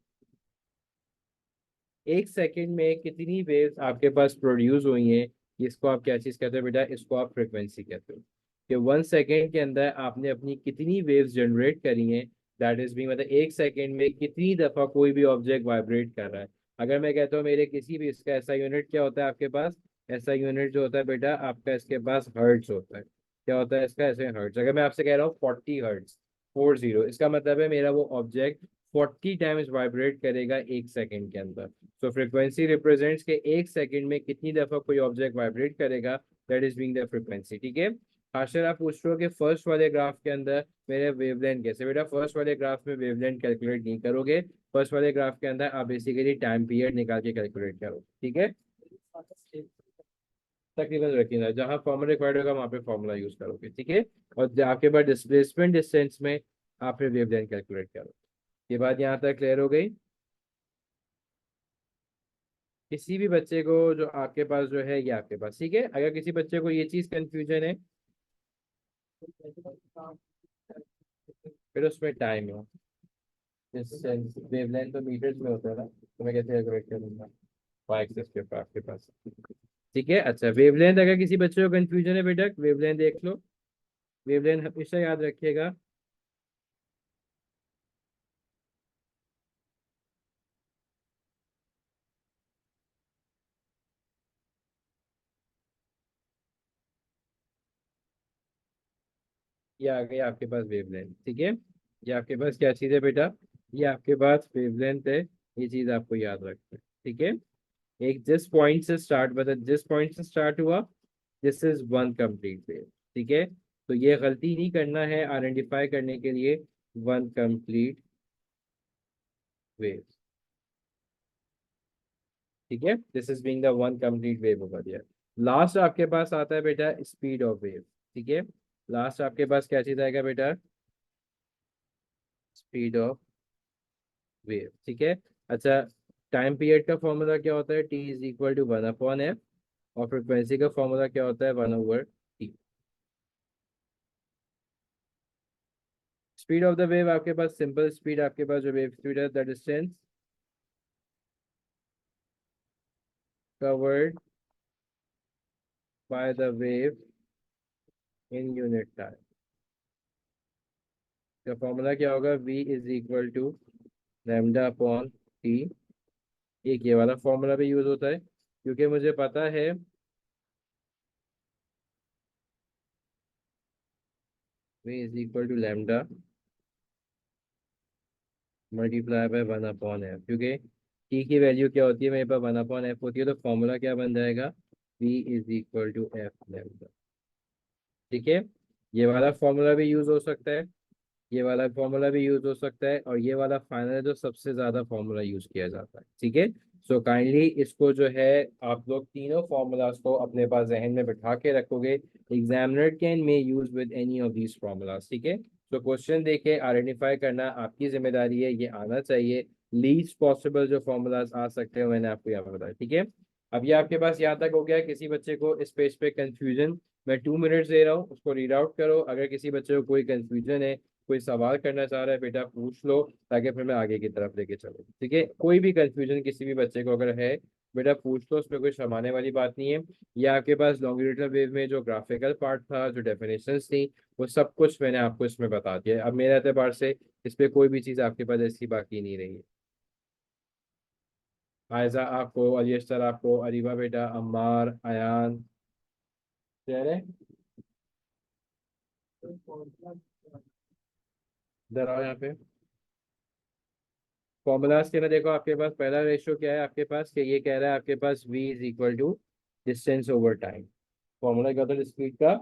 एक सेकेंड में कितनी वेव्स आपके पास प्रोड्यूस हुई हैं, इसको आप क्या चीज कहते हो बेटा, इसको आप फ्रिक्वेंसी कहते हो। कि 1 सेकेंड के अंदर आपने अपनी कितनी वेव्स जनरेट करी हैं, दैट इज भी मतलब एक सेकेंड में कितनी दफा कोई भी ऑब्जेक्ट वाइब्रेट कर रहा है। अगर मैं कहता हूँ मेरे किसी भी, इसका ऐसा यूनिट क्या होता है आपके पास, ऐसा यूनिट जो होता है बेटा आपका इसके पास हर्ट्ज होता है। क्या होता है इसका, ऐसे हर्ट्ज। अगर मैं आपसे कह रहा हूँ 40 हर्ट्ज, 40, इसका मतलब है मेरा वो ऑब्जेक्ट 40 टाइम्स वाइब्रेट करेगा एक सेकेंड के अंदर। सो फ्रीक्वेंसी रिप्रेजेंट्स के एक सेकंड में कितनी दफा कोई ऑब्जेक्ट वाइब्रेट करेगा, that is being the frequency, ठीक है। आशर आप पूछ रहे हो कि फर्स्ट वाले ग्राफ के अंदर मेरे वेवलेंथ कैसे, बेटा फर्स्ट वाले ग्राफ में वेवलेंथ कैलकुलेट नहीं करोगे। फर्स्ट वाले ग्राफ के अंदर आप बेसिकली टाइम पीरियड निकाल के कैलकुलेट करो, ठीक है। तकरीबन रखना, जहाँ फॉर्मूला रिक्वायर्ड होगा वहाँ पे फॉर्मूला यूज करोगे, ठीक है। और आपके पास डिस्प्लेसमेंट डिस्टेंस में आप फिर वेवलेंथ कैलकुलेट करो। ये बात यहाँ तक क्लियर हो गई। किसी भी बच्चे को जो आपके पास जो है ये आपके पास ठीक है, अगर किसी बच्चे को ये चीज कंफ्यूजन है फिर उसमें टाइम है, डिस्टेंस वेवलेंथ तो मीटर्स में होता है ना, तो मैं कैसे कैलकुलेट करूंगा वाई एक्सिस पे आपके पास, ठीक है। अच्छा वेवलेंथ, अगर किसी बच्चे को कंफ्यूजन है बेटा वेवलेंथ देख लो, वेवलेंथ हमेशा याद रखिएगा। ये आ गई आपके पास वेवलेंथ, ठीक है। ये आपके पास क्या चीज़ है बेटा, ये आपके पास वेवलेंथ है, ये चीज़ आपको याद रखना है, ठीक है। एक जिस पॉइंट से स्टार्ट बता, जिस पॉइंट से स्टार्ट हुआ this is one complete wave, ठीक है। तो ये गलती नहीं करना है आइडेंटिफाई करने के लिए वन कंप्लीट वेव, ठीक है। This is being the one complete wave over their. Last आपके पास आता है बेटा स्पीड ऑफ वेव, ठीक है। लास्ट आपके पास क्या चीज आएगा बेटा, स्पीड ऑफ वेव, ठीक है। अच्छा टाइम पीरियड का फॉर्मूला क्या होता है, T is equal to one upon F, और फ्रिक्वेंसी का फॉर्मूला क्या होता है, one over T. Speed of the wave आपके पास सिंपल स्पीड, आपके पास जो वेव स्पीड है the distance covered by the wave in unit time, का फॉर्मूला क्या होगा, v is equal to lambda upon T. एक ये वाला फॉर्मूला भी यूज होता है क्योंकि मुझे पता है v is equal to lambda multiply by one upon F, क्योंकि टी की वैल्यू क्या होती है मेरे पास, वन अपॉन एफ होती है, तो फॉर्मूला क्या बन जाएगा, v is equal to F lambda, ठीक है। ये वाला फॉर्मूला भी यूज हो सकता है, ये वाला फॉर्मूला भी यूज हो सकता है, और ये वाला फाइनल जो सबसे ज्यादा फॉर्मूला यूज किया जाता है, ठीक है। सो काइंडली इसको जो है आप लोग तीनों फॉर्मूलाज को अपने पास जहन में बिठा के रखोगे, examiner can may use with any of these formulas, ठीक है। तो क्वेश्चन देके आइडेंटिफाई करना आपकी जिम्मेदारी है, ये आना चाहिए, लीस्ट पॉसिबल जो फॉर्मूलाज आ सकते हैं मैंने आपको यहाँ बताया, ठीक है। अब ये आपके पास यहाँ तक हो गया, किसी बच्चे को इस पेज पे कंफ्यूजन, मैं 2 मिनट्स दे रहा हूँ उसको रीड आउट करो, अगर किसी बच्चे को कोई कंफ्यूजन है, कोई सवाल करना चाह रहा है बेटा पूछ लो, ताकि फिर मैं आगे की तरफ लेके चलूँ, ठीक है। कोई भी कंफ्यूजन किसी भी बच्चे को अगर है बेटा पूछ लो, उसमें कोई शर्माने वाली बात नहीं है। ये आपके पास लॉन्गिट्यूडनल वेव में जो ग्राफिकल पार्ट था, जो डेफिनेशंस थी, वो सब कुछ मैंने आपको इसमें बता दिया। अब मेरे एतबार से इस पे कोई भी चीज़ आपके पास ऐसी बाकी नहीं रही है। आयजा आपको, अलियस्टर आपको, अरीबा बेटा, अम्मार, अयान, कह रहे इधर आओ यहाँ पे। फॉर्मूलाज के ना देखो, आपके पास पहला रेशियो क्या है आपके पास, कि ये कह रहा है आपके पास v is equal to distance over time. Formula क्या होता है स्पीड का,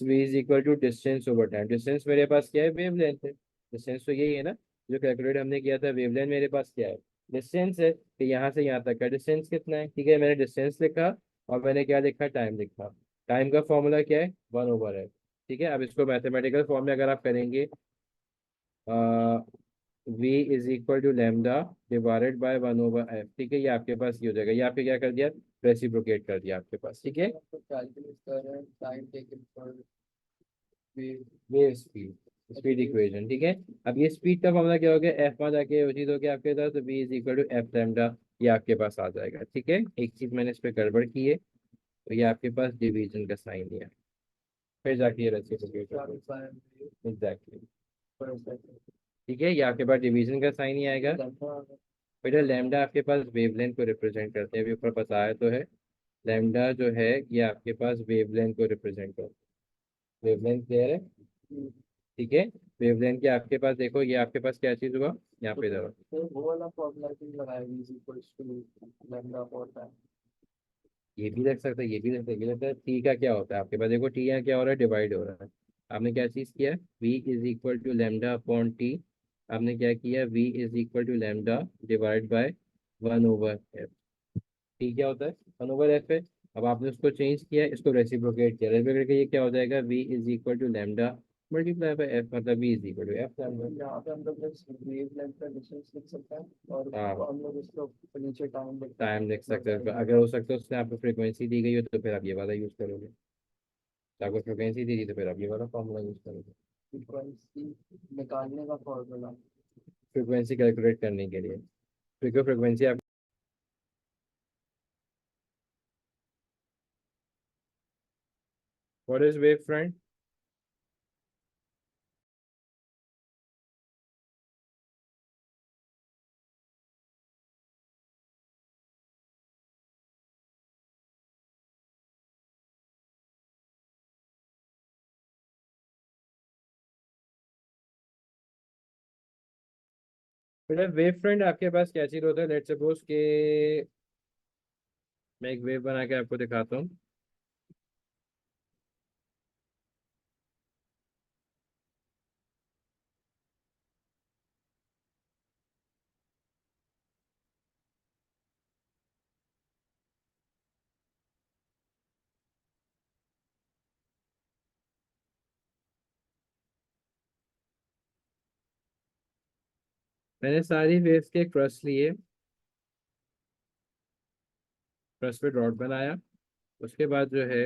v is equal to distance over time. Distance मेरे पास क्या है, वेवलेंथ है, डिस्टेंस तो यही है ना जो कैलकुलेट हमने किया था। वेवलेंथ मेरे पास क्या है, डिस्टेंस है, कि यहाँ से यहाँ तक का डिस्टेंस कितना है, ठीक है। मैंने डिस्टेंस लिखा और मैंने क्या लिखा, टाइम लिखा। टाइम का फॉर्मूला क्या है, वन ओवर है, ठीक है। अब इसको मैथमेटिकल फॉर्म में अगर आप करेंगे, v is equal to lambda divided by one over F, ठीक है। ये आपके पास ये हो जाएगा, ये आपने क्या कर दिया, रेसिप्रोकेट कर दिया आपके पास, ठीक है। वेव स्पीड, स्पीड इक्वेशन, ठीक है। अब ये स्पीड का फॉर्मूला क्या हो गया, एफ वहाँ जाके वो चीज हो गया आपके पास, तो v is equal to F lambda, ये आपके पास आ जाएगा, ठीक है। एक चीज मैंने इस पे गड़बड़ की है, तो ये आपके पास डिवीजन का साइन दिया, फिर जाके ये रेसिप्रोकेट, एग्जैक्टली, ठीक है। ये आपके पास डिवीजन का साइन ही आएगा बेटा। लैम्डा आपके पास वेवलेंथ को रिप्रेजेंट करते हैं, अभी ऊपर बताया तो है, लैम्डा जो है ये आपके पास वेवलेंथ को रिप्रेजेंट करता है। वेवलेंथ क्लियर है, ठीक है। वेवलेंथ के आपके पास देखो, ये आपके पास क्या चीज हुआ, यहाँ पे देखो, ये भी रख सकते हैं, ये भी रख सकते हैं, ये लगता है टी का क्या होता है आपके पास, देखो टी यहाँ क्या हो रहा है, डिवाइड हो रहा है। आपने क्या चीज किया, v is equal to lambda upon T, आपने क्या किया, v is equal to lambda divide by one over F. T क्या होता है, वन ओवर एफ है, अब आपने उसको चेंज किया, इसको रेसिप्रोकेट किया, रेसिप्रोकेट किया, ये क्या हो जाएगा, v is equal to lambda multiply by F, मतलब v is equal to F lambda. यहाँ पे हम लोग बस वेवलेंथ का डिस्टेंस लिख सकते हैं और हाँ, हम लोग इसको नीचे टाइम लिख टाइम सकते लिख सकते हैं, अगर हो सकता है उसने आपको फ्रीक्वेंसी दी गई हो तो फिर आप ये वाला यूज करोगे, तो आपको फ्रीक्वेंसी दी गई तो फिर आप ये वाला फॉर्मूला यूज करोगे, फ्रीक्वेंसी निकालने का फॉर्मूला। फ्रीक्वेंसी कैलकुलेट करने के लिए। क्योंकि फ्रीक्वेंसी आप, व्हाट इज वेव फ्रंट? बेटा वेव फ्रंट आपके पास क्या चीज होता है, लेट्स सपोज के मैं एक वेव बना के आपको दिखाता हूँ। मैंने सारी वेव्स के क्रस्ट लिए, क्रस्ट पे डॉट बनाया, उसके बाद जो है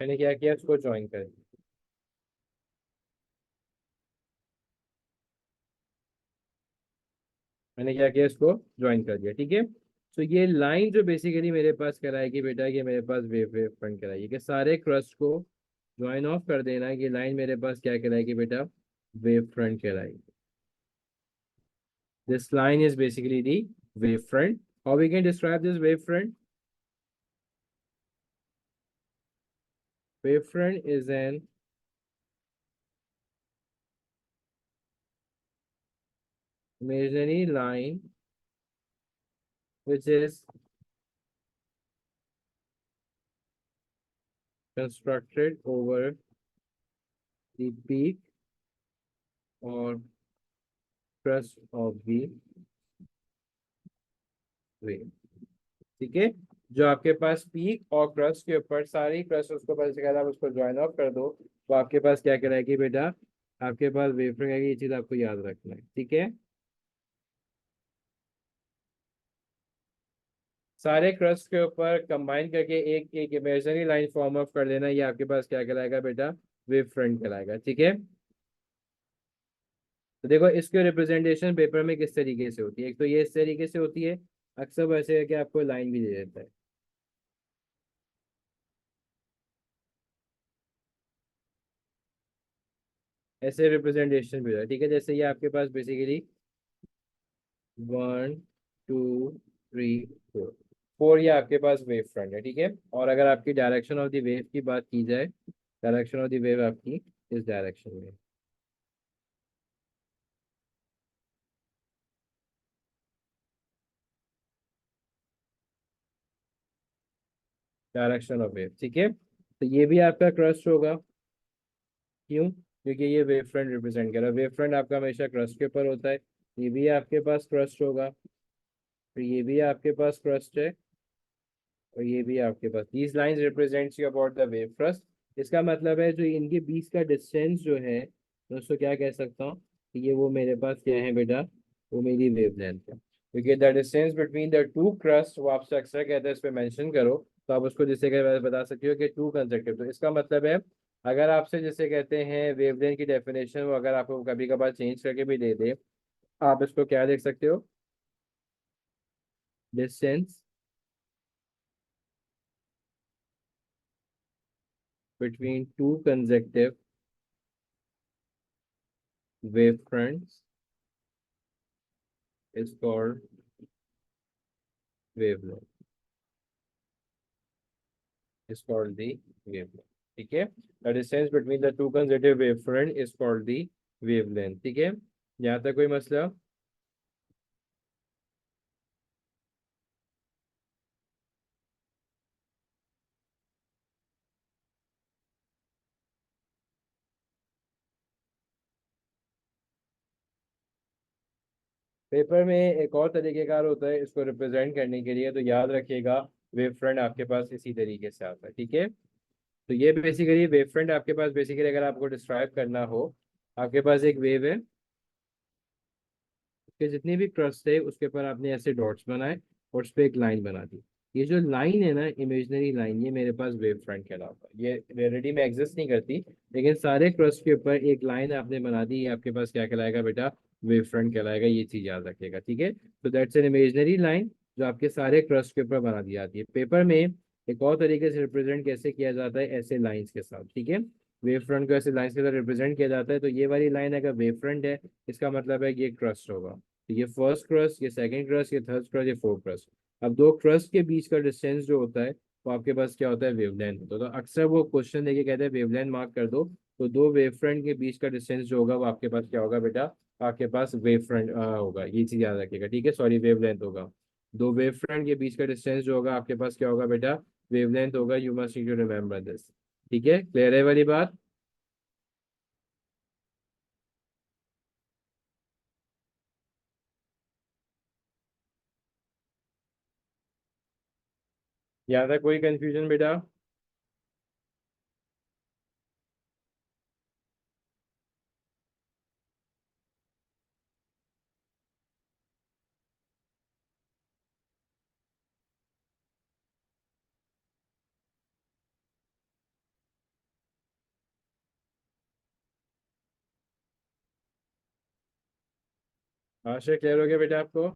मैंने क्या किया, इसको ज्वाइन कर दिया। मैंने क्या किया, इसको ज्वाइन कर दिया, ठीक है। तो ये लाइन जो बेसिकली मेरे पास कराएगी बेटा, ये मेरे पास वेव वेव फ्रंट कराएगी, कि सारे क्रस्ट को ज्वाइन ऑफ कर देना, ये लाइन मेरे पास क्या कराएगी बेटा, वेव फ्रंट कराएगी। This line is basically the wavefront. How we can describe this wavefront? Wavefront is an imaginary line which is constructed over the peak or crest of the wave. ठीक है, जो आपके पास पीक और crust के ऊपर सारी crust उसको पता चला, आप उसको ज्वाइन ऑफ कर दो, तो आपके पास क्या कराएगी बेटा, आपके पास वेवफ्रंट आएगी। ये चीज आपको याद रखना है, ठीक है। सारे क्रस्ट के ऊपर कंबाइन करके एक एक इमेजिनरी लाइन फॉर्म ऑफ कर लेना, ये आपके पास क्या कहलाएगा बेटा, वेव फ्रंट कहलाएगा, ठीक है। तो देखो इसकी रिप्रेजेंटेशन पेपर में किस तरीके से होती है, एक तो ये इस तरीके से होती है, अक्सर वैसे है कि आपको लाइन भी दे देता है, ऐसे रिप्रेजेंटेशन भी होता है, ठीक है। जैसे ये आपके पास बेसिकली 1 2 3 4, 4 ये आपके पास वेव फ्रंट है, ठीक है। और अगर आपकी डायरेक्शन ऑफ द वेव की बात की जाए, डायरेक्शन ऑफ द वेव आपकी इस डायरेक्शन में, डायरेक्शन ऑफ वेव, ठीक है। तो ये भी आपका क्रस्ट होगा, क्यों, क्योंकि ये वेव फ्रंट रिप्रेजेंट कर रहा है, वेव फ्रंट आपका हमेशा क्रस्ट के ऊपर होता है। ये भी आपके पास क्रस्ट होगा, तो ये भी आपके पास क्रस्ट है, और ये भी आपके पास, these lines represents you about the wave front. इसका मतलब है जो इनके बीच का डिस्टेंस जो है, मैं उसको क्या कह सकता हूँ, कि ये वो मेरे पास क्या है बेटा, वो मेरी वेवलेंथ है, क्योंकि the distance between the to crust, वो आपसे अक्सर कहते हैं इस पे मेंशन करो, तो आप उसको जिससे बता सकते हो कि टू कंसेक्टिव, तो इसका मतलब है अगर आपसे जिसे कहते हैं वेवलेंथ की डेफिनेशन, वो अगर आपको कभी कभार चेंज करके भी दे दे, आप इसको क्या देख सकते हो, distance between two consecutive wave fronts is called wavelength, is called the wavelength, ठीक है। The distance between the two consecutive wavefront is called the wavelength, ठीक है। यहाँ तक कोई मसला? पेपर में एक और तरीकेकार होता है इसको रिप्रेजेंट करने के लिए, तो याद रखिएगा वेव फ्रंट आपके पास इसी तरीके से आता है, ठीक है। तो ये बेसिकली वेव फ्रंट आपके पास बेसिकली अगर आपको डिस्क्राइब करना हो, आपके पास एक वेव है, उसके जितने भी क्रस्ट है उसके ऊपर आपने ऐसे डॉट्स बनाए और उस पर एक लाइन बना दी। ये जो लाइन है ना, इमेजिनरी लाइन, ये मेरे पास वेव फ्रंट कहलाता है। ये रियलिटी में एग्जिस्ट नहीं करती, लेकिन सारे क्रस्ट के ऊपर एक लाइन आपने बना दी, ये आपके पास क्या कहलाएगा बेटा, वेव फ्रंट कहलाएगा। ये चीज याद रखिएगा, ठीक है। तो दैट्स एन इमेजिनरी लाइन जो आपके सारे क्रस्ट के ऊपर बना दी जाती है। पेपर में एक और तरीके से रिप्रेजेंट कैसे किया जाता है, ऐसे लाइंस के साथ, ठीक है। वेव फ्रंट को ऐसे लाइंस के साथ रिप्रेजेंट किया जाता है। तो ये वाली लाइन अगर वेव फ्रंट है, इसका मतलब है कि ये क्रस्ट होगा। तो ये फर्स्ट क्रस्ट, ये सेकंड क्रस्ट, ये थर्ड क्रस्ट, ये फोर्थ क्रस्ट। अब दो क्रस्ट के बीच का डिस्टेंस जो होता है वो आपके पास क्या होता है, वेवलेंथ होता है। तो अक्सर वो क्वेश्चन देके कहते हैं वेवलेंथ मार्क कर दो। तो दो वेव फ्रंट के बीच का डिस्टेंस जो होगा वो आपके पास क्या होगा बेटा, आपके पास वेव फ्रंट होगा। ये चीज याद रखिएगा, ठीक है, सॉरी वेवलेंथ होगा। दो वेव फ्रंट के बीच का डिस्टेंस जो होगा आपके पास क्या होगा बेटा, वेवलेंथ होगा। You must need to remember this, ठीक है, क्लियर है वाली बात। यहाँ तक कोई कंफ्यूजन बेटा। हाँ से क्लियर हो गया बेटा आपको।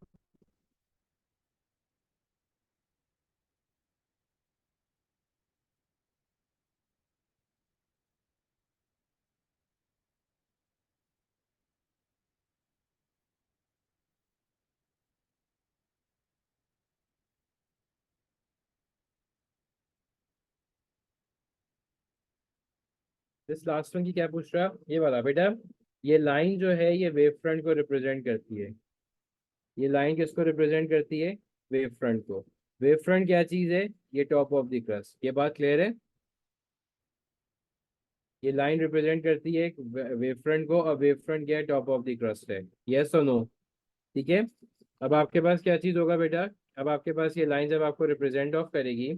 इस लास्ट वन की क्या पूछ रहा है, ये वाला बेटा। ये लाइन जो है ये वेव फ्रंट को रिप्रेजेंट करती है। ये लाइन किसको रिप्रेजेंट करती है, वेव फ्रंट को। वेव फ्रंट क्या चीज है, ये टॉप ऑफ द क्रस्ट, ये बात क्लियर है। ये लाइन रिप्रेजेंट करती है वेव फ्रंट को, और वेव फ्रंट क्या है, टॉप ऑफ द क्रस्ट है। यस और नो, ठीक है। अब आपके पास क्या चीज होगा बेटा, अब आपके पास ये लाइन जब आपको रिप्रेजेंट ऑफ करेगी,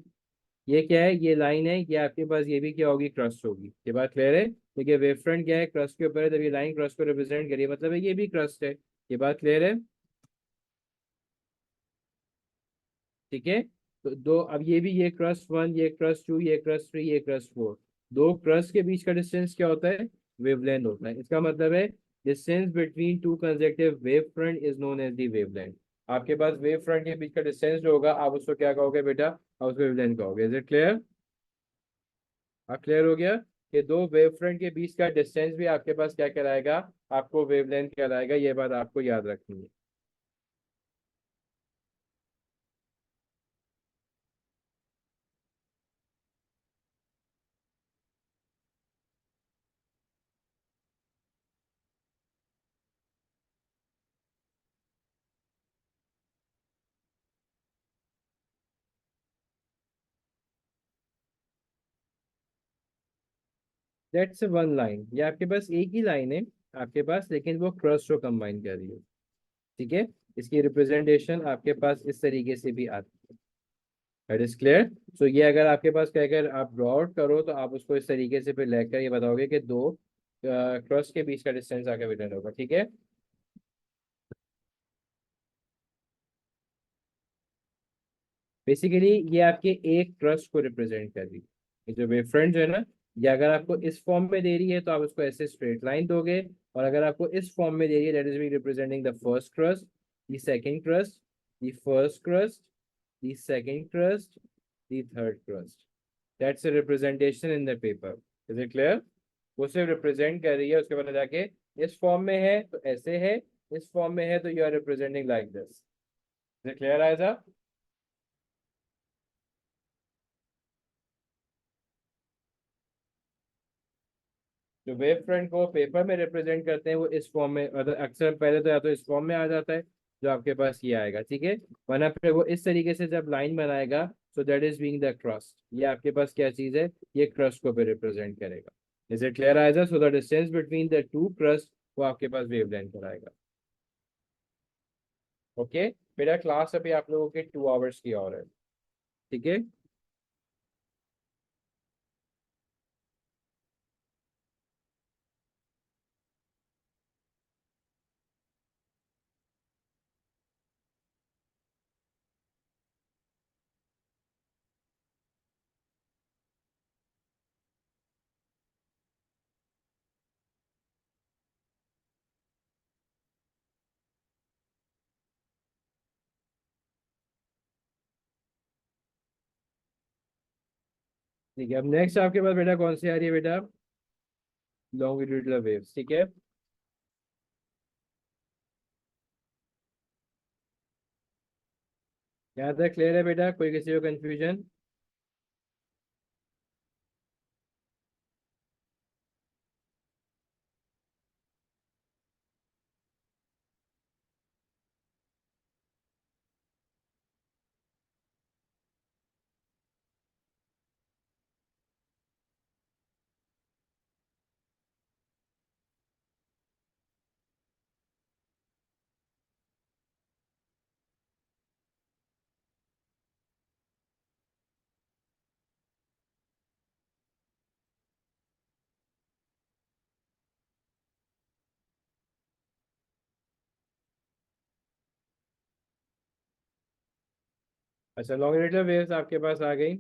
ये क्या है, ये लाइन है, ये आपके पास ये भी क्या होगी, क्रस्ट होगी। ये बात क्लियर है। देखिए वेव फ्रंट क्या है, क्रस्ट के ऊपर है, जब ये लाइन क्रस्ट को रिप्रेजेंट करिए मतलब है ये भी क्रस्ट है। ये बात क्लियर है, ठीक है। तो दो, अब ये भी, ये क्रस्ट वन, ये क्रस्ट टू, ये क्रस्ट थ्री, ये क्रस्ट फोर, दो क्रस्ट के बीच का डिस्टेंस क्या होता है, वेवलेंथ होता है। इसका मतलब है distance between two consecutive wave front is known as the wavelength. आपके पास वेव फ्रंट के बीच का डिस्टेंस जो होगा आप उसको क्या कहोगे बेटा, आप उसको वेवलेंथ कहोगे। इज इट क्लियर, अब क्लियर हो गया कि दो वेव फ्रंट के बीच का डिस्टेंस भी आपके पास क्या कहलाएगा, आपको वेवलेंथ कहलाएगा। ये बात आपको याद रखनी है। दैट्स वन लाइन, ये आपके पास एक ही लाइन है आपके पास, लेकिन वो क्रस्ट को कंबाइन कर रही है, ठीक है। इसकी रिप्रेजेंटेशन आपके पास इस तरीके से भी आती है। It is clear. सो ये अगर आपके पास क्या, अगर आप ड्रॉ आउट करो तो आप उसको इस तरीके से फिर लेकर ये बताओगे कि दो क्रॉस के बीच का डिस्टेंस आगे रिटर्न होगा, ठीक है। बेसिकली ये आपके एक ट्रस्ट को रिप्रेजेंट कर रही है। ये जो वेव फ्रंट जो है ना, ये अगर आपको इस फॉर्म में दे रही है तो आप उसको ऐसे स्ट्रेट लाइन दोगे, और अगर आपको इस फॉर्म में दे रही है, that is be representing the first crest, the second crest, the first crest, the second crest, the third crest. That's a representation in the paper. Is it clear. वो सिर्फ रिप्रेजेंट कर रही है, उसके बाद जाके इस फॉर्म में है तो ऐसे है, इस फॉर्म में है तो you are representing like this. Is it clear आयजा। जो वेव फ्रंट को पेपर में रिप्रेजेंट करते हैं वो इस फॉर्म में, मतलब अक्सर पहले तो या तो इस फॉर्म में आ जाता है जो आपके पास ये आएगा, ठीक है। वरना फिर वो इस तरीके से जब लाइन बनाएगा, so that is being the crust. ये आपके पास क्या चीज है, ये क्रस्ट को भी रिप्रेजेंट करेगा। इज इट क्लियर आएगा। So the distance between the to crust वो आपके पास वेवलेंथ कराएगा। ओके बेटा, क्लास अभी आप लोगों के 2 आवर्स की और है, ठीक है। ठीक है, अब नेक्स्ट आपके पास बेटा कौन सी आ रही है बेटा? लॉन्गिट्यूडल वेव्स, ठीक है। यहाँ तक क्लियर है बेटा? कोई किसी को कंफ्यूजन? अच्छा, लॉन्गिट्यूडल वेव्स आपके पास आ गई।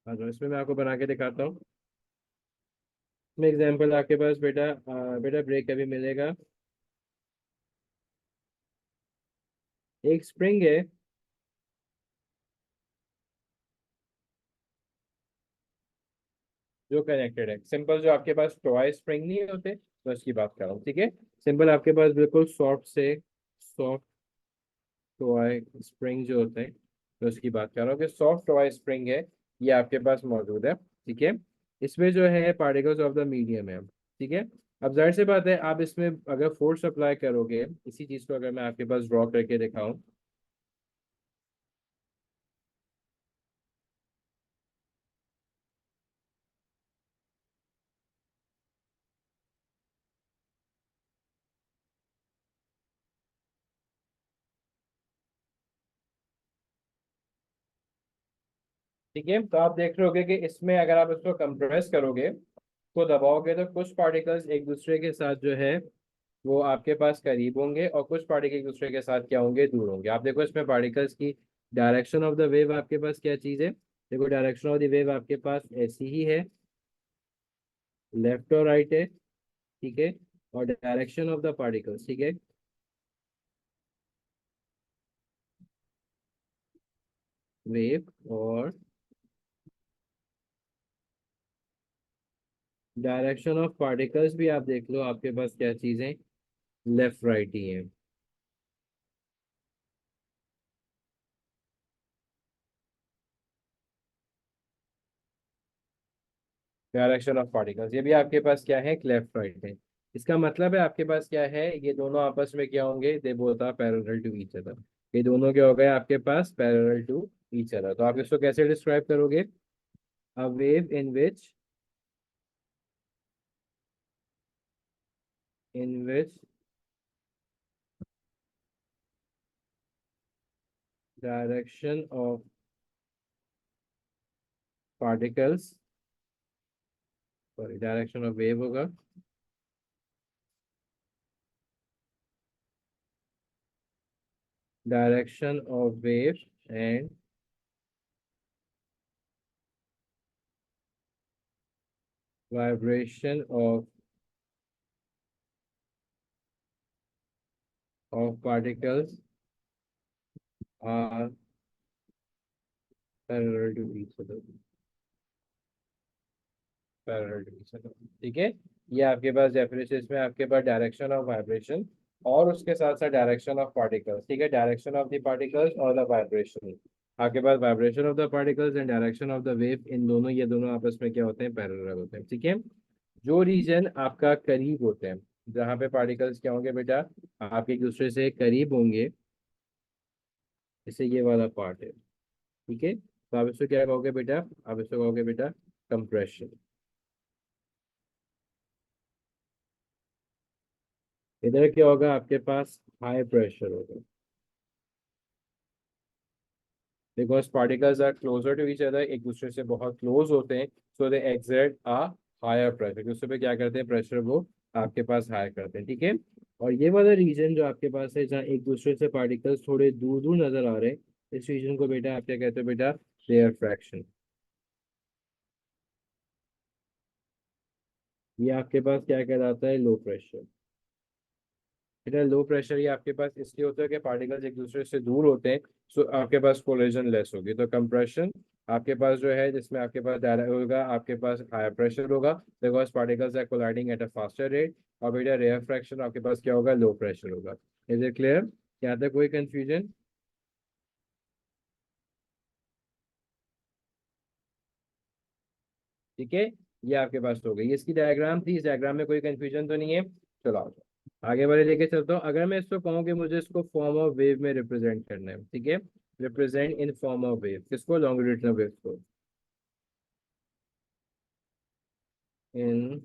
हाँ, तो इसमें मैं आपको बना के दिखाता हूँ। इसमें एग्जांपल आपके पास बेटा, बेटा ब्रेक अभी मिलेगा। एक स्प्रिंग है जो कनेक्टेड है, सिंपल, जो आपके पास टॉय स्प्रिंग नहीं होते, तो उसकी बात कर रहा हूँ, ठीक है। सिंपल आपके पास बिल्कुल सॉफ्ट से सॉफ्ट टॉय स्प्रिंग जो होते हैं, तो उसकी बात कर रहा हूँ कि सॉफ्ट टॉय स्प्रिंग है, ये आपके पास मौजूद है, ठीक है। इसमें जो है पार्टिकल्स ऑफ द मीडियम है, ठीक है। अब जाहिर सी बात है, आप इसमें अगर फोर्स अप्लाई करोगे, इसी चीज को अगर मैं आपके पास ड्रॉ करके दिखाऊं, ठीक है, तो आप देख रहे होगे कि इसमें अगर आप इसको कंप्रेस करोगे, को दबाओगे, तो कुछ पार्टिकल्स एक दूसरे के साथ जो है वो आपके पास करीब होंगे, और कुछ पार्टिकल एक दूसरे के साथ क्या होंगे, दूर होंगे। आप देखो इसमें पार्टिकल्स की डायरेक्शन ऑफ द वेव आपके पास क्या चीज है? देखो, डायरेक्शन ऑफ द वेव आपके पास ऐसी ही है, लेफ्ट और राइट है, ठीक है। और डायरेक्शन ऑफ द पार्टिकल्स, ठीक है, वेव और डायरेक्शन ऑफ पार्टिकल्स भी आप देख लो, आपके पास क्या चीजें, लेफ्ट राइट ही है। डायरेक्शन ऑफ पार्टिकल्स, ये भी आपके पास क्या है, लेफ्ट राइट है। इसका मतलब है आपके पास क्या है, ये दोनों आपस में क्या होंगे, they both are parallel to each other. ये दोनों क्या हो गए आपके पास, पैरेलल टू ईच अदर। तो आप इसको कैसे डिस्क्राइब करोगे? A wave in which direction of particles, sorry, direction of wave होगा, direction of wave and vibration of particles are parallel to each other, parallel to each other, ठीक है। ये आपके पास डेफिनेशन, इसमें आपके पास डायरेक्शन ऑफ वाइब्रेशन और उसके साथ साथ डायरेक्शन ऑफ पार्टिकल्स, ठीक है, डायरेक्शन ऑफ द पार्टिकल्स और द वाइब्रेशन। आपके पास vibration of the particles and direction of the wave, इन दोनों, ये दोनों आपस में क्या होते हैं, पैरेलल होते हैं, ठीक है। जो रीजन आपका करीब होते हैं, जहाँ पे पार्टिकल्स क्या होंगे बेटा, आप एक दूसरे से करीब होंगे, जैसे ये वाला पार्ट है, ठीक है। तो आप इसको क्या कहोगे बेटा, आप इसको कहोगे बेटा कंप्रेशन। इधर क्या होगा, आपके पास हाई प्रेशर होगा, because particles are closer to each other, एक दूसरे से बहुत क्लोज होते हैं, so they exert a higher pressure, दूसरे पे क्या करते हैं, प्रेशर वो आपके पास हायर करते हैं, ठीक है। और ये वाला रीजन जो आपके पास है, जहाँ एक दूसरे से पार्टिकल्स थोड़े दूर दूर नजर आ रहे हैं, इस रीजन को बेटा आप क्या कहते हो बेटा, रेयर फ्रैक्शन। ये आपके पास क्या कहलाता है, लो प्रेशर। बेटा लो प्रेशर ये आपके पास इसलिए होता है कि पार्टिकल्स एक दूसरे से दूर होते हैं, सो आपके पास कोलिजन लेस होगी, तो कंप्रेशन आपके पास जो है, जिसमें आपके पास डायरेक्ट होगा, आपके पास हायर प्रेशर होगा, because particles are colliding at a faster rate. और बेटा रेयर फ्रैक्शन आपके पास क्या होगा, लो प्रेशर होगा। इज इट क्लियर, यहाँ तक कोई कंफ्यूजन? ठीक है, ये आपके पास हो गई, ये इसकी डायग्राम थी, इस डायग्राम में कोई कंफ्यूजन तो नहीं है। चलो आओ, आगे बढ़े लेके चलता हूँ। अगर मैं इसको कहूँ कि मुझे इसको फॉर्म ऑफ वेव में रिप्रेजेंट करना है, ठीक है, represent in form of wave, किसको, लॉन्गिट्यूडिनल वेव को, इन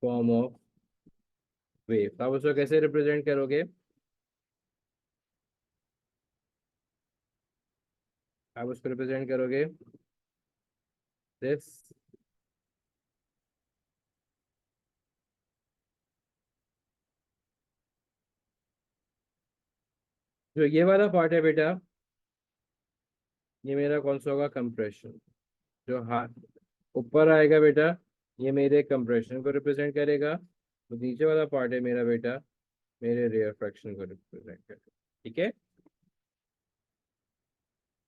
फॉर्म ऑफ वेव, तो आप उसको कैसे रिप्रेजेंट करोगे, आप उसको रिप्रेजेंट करोगे दिस, जो ये वाला पार्ट है बेटा, ये मेरा कौन सा होगा, कंप्रेशन। जो हाथ ऊपर आएगा बेटा, ये मेरे कंप्रेशन को रिप्रेजेंट करेगा, तो नीचे वाला पार्ट है मेरा बेटा, मेरे रेयर फ्रैक्शन को रिप्रेजेंट करेगा, ठीक है।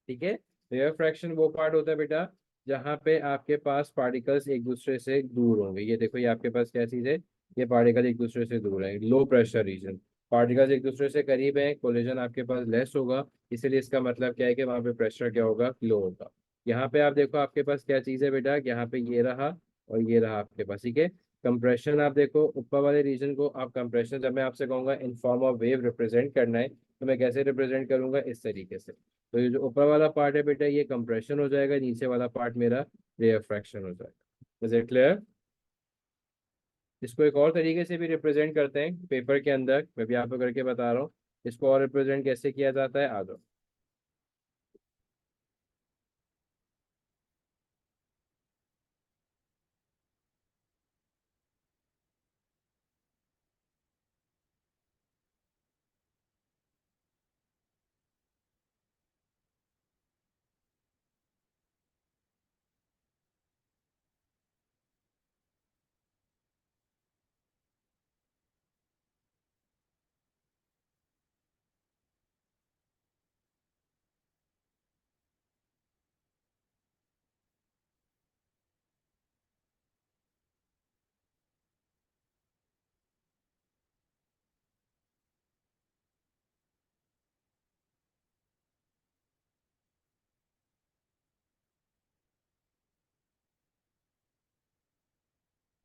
ठीक है, रेयर फ्रैक्शन वो पार्ट होता है बेटा, जहाँ पे आपके पास पार्टिकल्स एक दूसरे से दूर होंगे, ये देखो, ये आपके पास क्या चीज़ है, ये पार्टिकल एक दूसरे से दूर है, लो प्रेशर रीजन। पार्टिकल्स एक दूसरे से करीब है, कोलिजन आपके पास लेस होगा, इसीलिए इसका मतलब क्या है कि वहाँ पे प्रेशर क्या होगा, लो होगा। यहाँ पे आप देखो, आपके पास क्या चीज़ है बेटा, यहाँ पे ये रहा और ये रहा आपके पास, ठीक है। कंप्रेशन आप देखो, ऊपर वाले रीजन को आप कंप्रेशन, जब मैं आपसे कहूंगा in form of wave represent करना है, तो मैं कैसे रिप्रेजेंट करूंगा, इस तरीके से। तो ये जो ऊपर वाला पार्ट है बेटा, ये कंप्रेशन हो जाएगा, नीचे वाला पार्ट मेरा रेयर फ्रैक्शन हो जाएगा। Is it clear? इसको एक और तरीके से भी रिप्रेजेंट करते हैं पेपर के अंदर, मैं भी आपको करके बता रहा हूँ। इसको और रिप्रेजेंट कैसे किया जाता है, आ जाओ।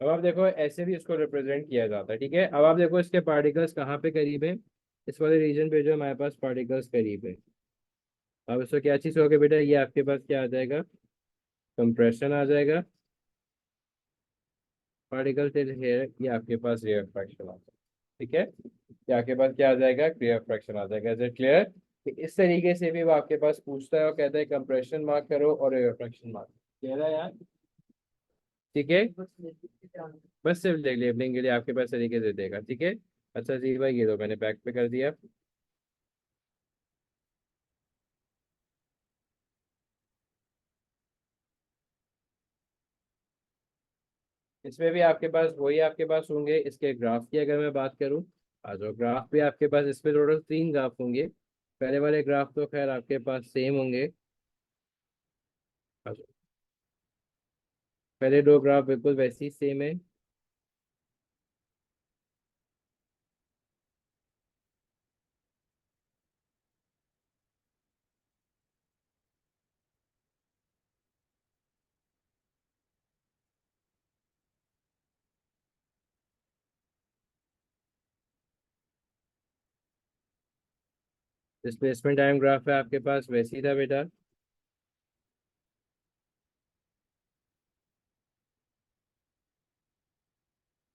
अब आप देखो, ऐसे भी इसको रिप्रेजेंट किया जाता है, ठीक है। अब आप देखो, इसके पार्टिकल्स कहाँ पे करीब है, इस वाले रीजन पे जो हमारे पास पार्टिकल्स करीब है। अब इसको क्या चीज़ होगा बेटा, ये आपके पास क्या आ जाएगा, कंप्रेशन आ जाएगा, पार्टिकल इज हेयर, ये आपके पास रेयर फ्रैक्शन आ जाएगा, ठीक है। ये आपके पास क्या आ जाएगा, रेयर फ्रैक्शन आ जाएगा। Is it clear? इस तरीके से भी वो आपके पास पूछता है और कहता है कंप्रेशन मार्क करो और रेयर फ्रैक्शन मार्क, कह रहा है यार, ठीक है। बस सिर्फ लेबलिंग के लिए आपके पास तरीके से देगा, ठीक है। अच्छा जी भाई, ये दो मैंने बैक पे कर दिया। इसमें भी आपके पास वही आपके पास होंगे, इसके ग्राफ की अगर मैं बात करूं, आ जाओ, ग्राफ भी आपके पास, इसमें टोटल 3 ग्राफ होंगे। पहले वाले ग्राफ तो खैर आपके पास सेम होंगे, आ जाओ। पहले 2 ग्राफ बिल्कुल वैसे ही सेम है। डिस्प्लेसमेंट टाइम ग्राफ है आपके पास वैसे ही था बेटा,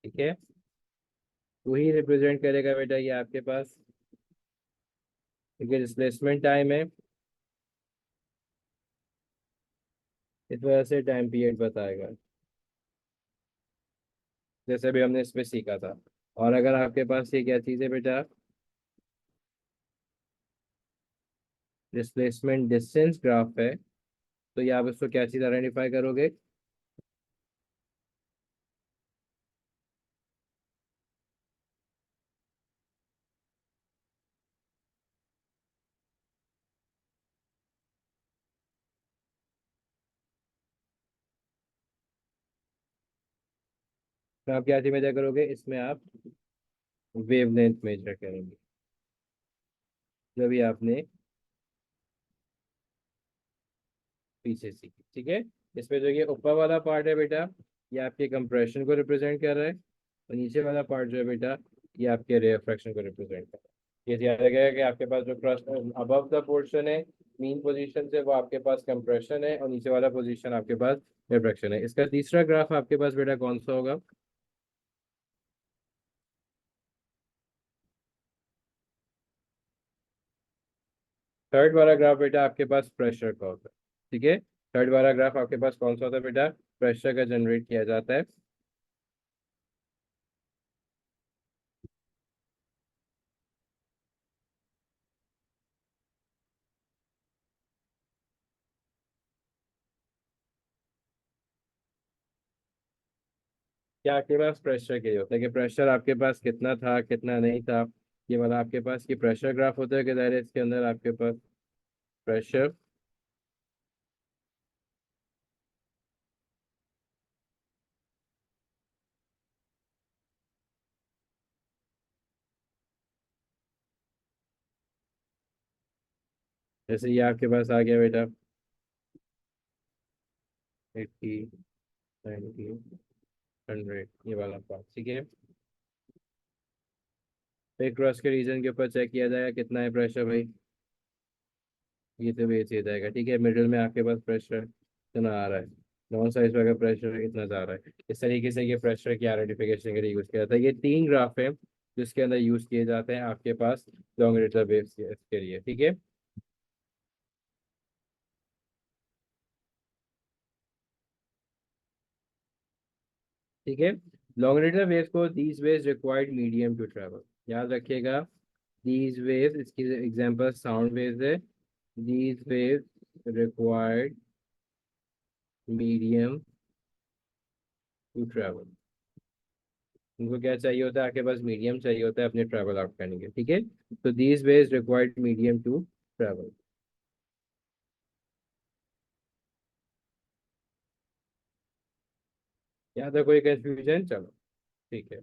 ठीक है। वही रिप्रेजेंट करेगा बेटा ये आपके पास, ठीक है। डिस्प्लेसमेंट टाइम है, इस वजह से टाइम पीरियड बताएगा, जैसे भी हमने इसमें सीखा था। और अगर आपके पास ये क्या चीज़ है बेटा, डिस्प्लेसमेंट डिस्टेंस ग्राफ है, तो ये आप इसको क्या चीज़ आइडेंटिफाई करोगे? तो आप क्या चीज़ मेजर करोगे इसमें? आप वेवलेंथ मेजर करेंगे, जो भी आपने पीछे सीखी, ठीक है। इसमें जो ये ऊपर वाला पार्ट है बेटा, ये आपके कंप्रेशन को रिप्रेजेंट कर रहा है, और नीचे वाला पार्ट जो है बेटा, ये आपके रेफ्रैक्शन को रिप्रेजेंट कर रहा है। ये ध्यान रखिएगा कि आपके पास जो क्रस्ट अबव द पोर्शन है मीन पोजीशन से, वो आपके पास कंप्रेशन है, और नीचे वाला पोजीशन आपके पास रिफ्रैक्शन है। इसका तीसरा ग्राफ आपके पास बेटा कौन सा होगा? थर्ड वाला ग्राफ बेटा आपके पास प्रेशर का होता है, ठीक है। थर्ड वाला ग्राफ आपके पास कौन सा होता है बेटा? प्रेशर का जनरेट किया जाता है। क्या आपके पास प्रेशर के लिए होता है कि प्रेशर आपके पास कितना था कितना नहीं था, ये वाला आपके पास ये प्रेशर ग्राफ होता है कि दायरे इसके अंदर आपके पास प्रेशर, जैसे ये आपके पास आ गया बेटा 80, 90, 100, ये वाला पार्ट, ठीक है। फिर क्रॉस के रीजन के ऊपर चेक किया जाएगा कितना है प्रेशर भाई, ये तो बेच दिया जाएगा, ठीक है। मिडिल में आपके पास प्रेशर कितना आ रहा है, नॉन साइज का प्रेशर कितना जा रहा है। इस तरीके से ये प्रेशर की आइडेंटिफिकेशन के लिए यूज किया जाता है। ये तीन ग्राफ है जिसके अंदर यूज किए जाते हैं आपके पास लॉन्गिट्यूडल वेव्स के लिए, ठीक है। ठीक है, लॉन्गिट्यूडल वेव्स को these waves required medium to travel, याद रखिएगा। दीज वेव्स, इसकी एग्जांपल साउंड वेव्स है। These waves required medium to travel, उनको क्या चाहिए होता है? आपके पास मीडियम चाहिए होता है अपने ट्रैवल आउट करने के, ठीक है। तो these waves required medium to travel. यहाँ तक कोई कंफ्यूजन? चलो ठीक है।